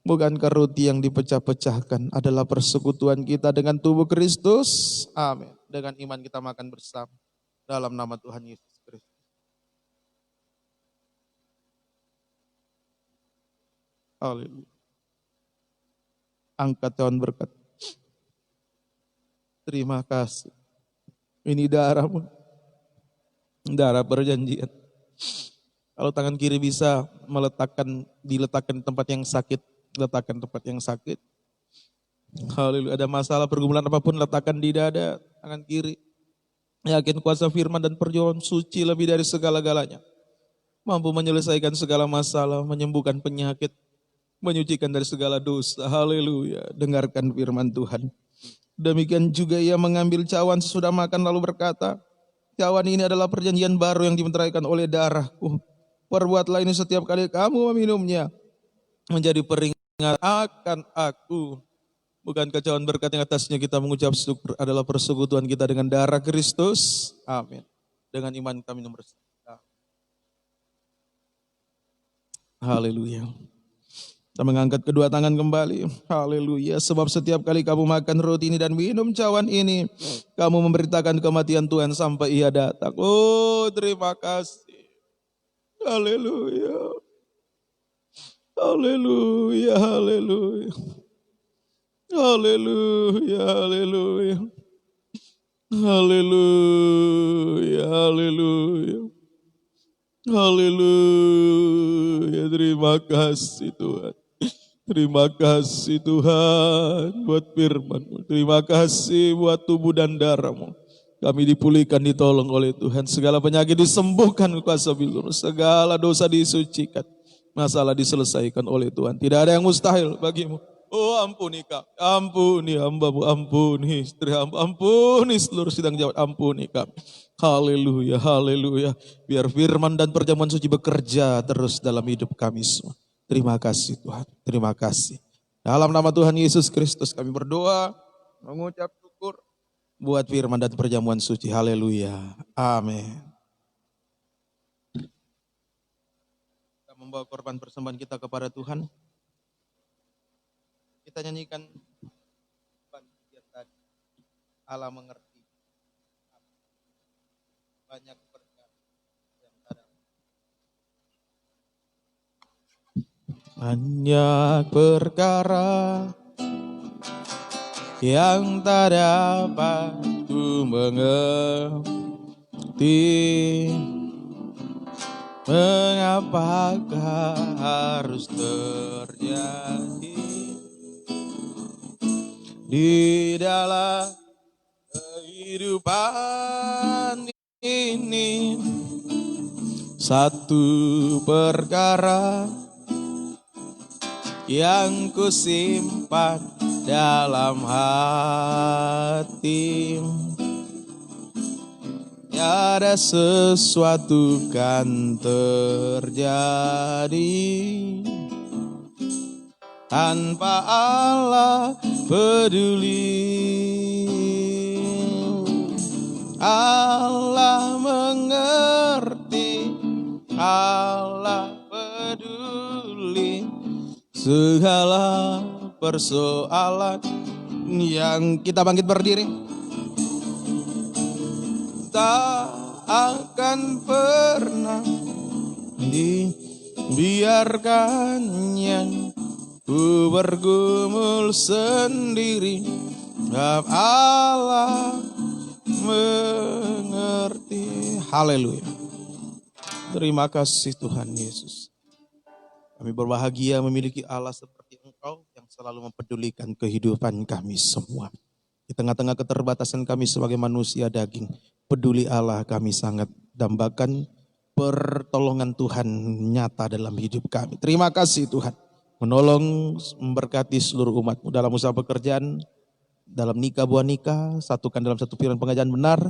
Bukankah roti yang dipecah-pecahkan adalah persekutuan kita dengan tubuh Kristus? Amin. Dengan iman kita makan bersama dalam nama Tuhan Yesus Kristus. Haleluya. Angkat Tuhan berkat. Terima kasih. Ini darah-Mu, darah perjanjian. Kalau tangan kiri bisa diletakkan di tempat yang sakit, letakkan tempat yang sakit. Haleluya. Ada masalah pergumulan apapun, letakkan di dada tangan kiri. Yakin kuasa firman dan perjuangan suci lebih dari segala-galanya. Mampu menyelesaikan segala masalah, menyembuhkan penyakit, menyucikan dari segala dosa. Haleluya. Dengarkan firman Tuhan. Demikian juga Ia mengambil cawan sesudah makan lalu berkata, cawan ini adalah perjanjian baru yang dimeteraikan oleh darahku. Perbuatlah ini setiap kali kamu meminumnya, menjadi peringat akan aku. Bukankah cawan berkat yang atasnya kita mengucap syukur adalah persekutuan kita dengan darah Kristus? Amin. Dengan iman kami nomor satu. Haleluya. Kita mengangkat kedua tangan kembali. Haleluya. Sebab setiap kali kamu makan roti ini dan minum cawan ini, kamu memberitakan kematian Tuhan sampai Ia datang. Oh, terima kasih. Haleluya. Haleluya. Haleluya. Haleluya, haleluya. Haleluya, haleluya. Haleluya. Terima kasih Tuhan. Terima kasih Tuhan buat firman-Mu. Terima kasih buat tubuh dan darah-Mu. Kami dipulihkan, ditolong oleh Tuhan. Segala penyakit disembuhkan kuasa bilur. Segala dosa disucikan. Masalah diselesaikan oleh Tuhan. Tidak ada yang mustahil bagimu. Oh, ampuni kami, ampuni hamba-Mu, ampuni istri hamba, ampuni seluruh sidang jawab, ampuni kami. Haleluya, haleluya. Biar firman dan perjamuan suci bekerja terus dalam hidup kami semua. Terima kasih Tuhan, terima kasih. Dalam nama Tuhan Yesus Kristus kami berdoa, mengucap syukur buat firman dan perjamuan suci. Haleluya, amin. Kita membawa korban persembahan kita kepada Tuhan. Kita nyanyikan tadi. Allah mengerti banyak perkara yang ada. Banyak perkara yang tak dapat ku mengerti. Mengapakah harus terjadi di dalam kehidupan ini? Satu perkara yang ku simpan dalam hati, tiada sesuatu kan terjadi tanpa Allah peduli. Allah mengerti, Allah peduli segala persoalan yang kita bangkit berdiri. Tak akan pernah dibiarkannya ku bergumul sendiri. Allah mengerti. Haleluya. Terima kasih Tuhan Yesus. Kami berbahagia memiliki Allah seperti Engkau yang selalu mempedulikan kehidupan kami semua. Di tengah-tengah keterbatasan kami sebagai manusia daging, peduli Allah kami sangat dambakan pertolongan Tuhan nyata dalam hidup kami. Terima kasih Tuhan, menolong, memberkati seluruh umat-Mu dalam usaha pekerjaan, dalam nikah buah nikah, satukan dalam satu firman pengajaran benar,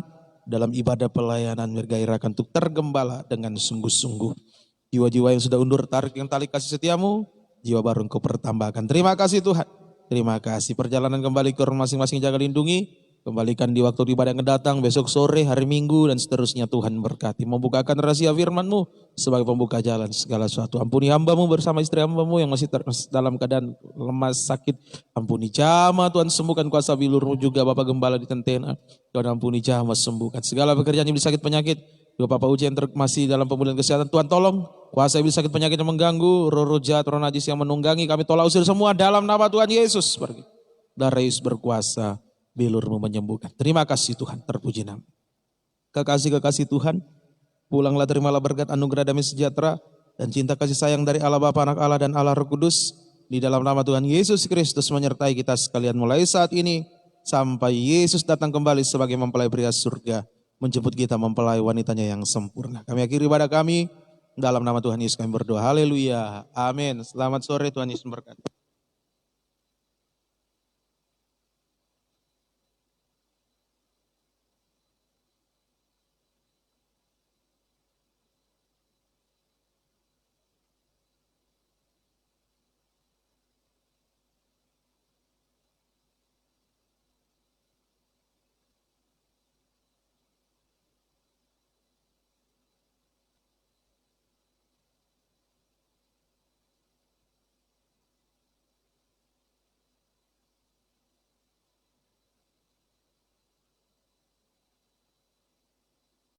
dalam ibadah pelayanan bergairahkan untuk tergembala dengan sungguh-sungguh. Jiwa-jiwa yang sudah undur tarik yang tali kasih setiamu, jiwa baru Engkau pertambahkan. Terima kasih Tuhan. Terima kasih. Perjalanan kembali ke rumah masing-masing jaga lindungi. Kembalikan di waktu ibadah yang datang, besok sore, hari Minggu, dan seterusnya Tuhan berkati. Membukakan rahasia firman-Mu sebagai pembuka jalan segala sesuatu. Ampuni hamba-Mu bersama istri hamba-Mu yang masih dalam keadaan lemas sakit. Ampuni jama Tuhan, sembuhkan kuasa bilur-Mu juga Bapak Gembala di Tentena. Tuhan ampuni jama, sembuhkan segala pekerjaan yang sakit penyakit. Juga Bapak Uji yang masih dalam pemulihan kesehatan, Tuhan tolong. Kuasa iblis sakit penyakit yang mengganggu, roh jahat, roh najis yang menunggangi, kami tolak usir semua dalam nama Tuhan Yesus. Pergi. Darah Yesus berkuasa, bilur-Mu menyembuhkan. Terima kasih Tuhan, terpuji nama. Kekasih-kekasih Tuhan, pulanglah terimalah berkat anugerah damai sejahtera dan cinta kasih sayang dari Allah Bapa, Anak Allah dan Allah Roh Kudus. Di dalam nama Tuhan Yesus Kristus menyertai kita sekalian mulai saat ini sampai Yesus datang kembali sebagai mempelai pria surga, menjemput kita mempelai wanitanya yang sempurna. Kami akhiri ibadah kami dalam nama Tuhan Yesus kami berdoa. Haleluya. Amin. Selamat sore, Tuhan Yesus memberkati.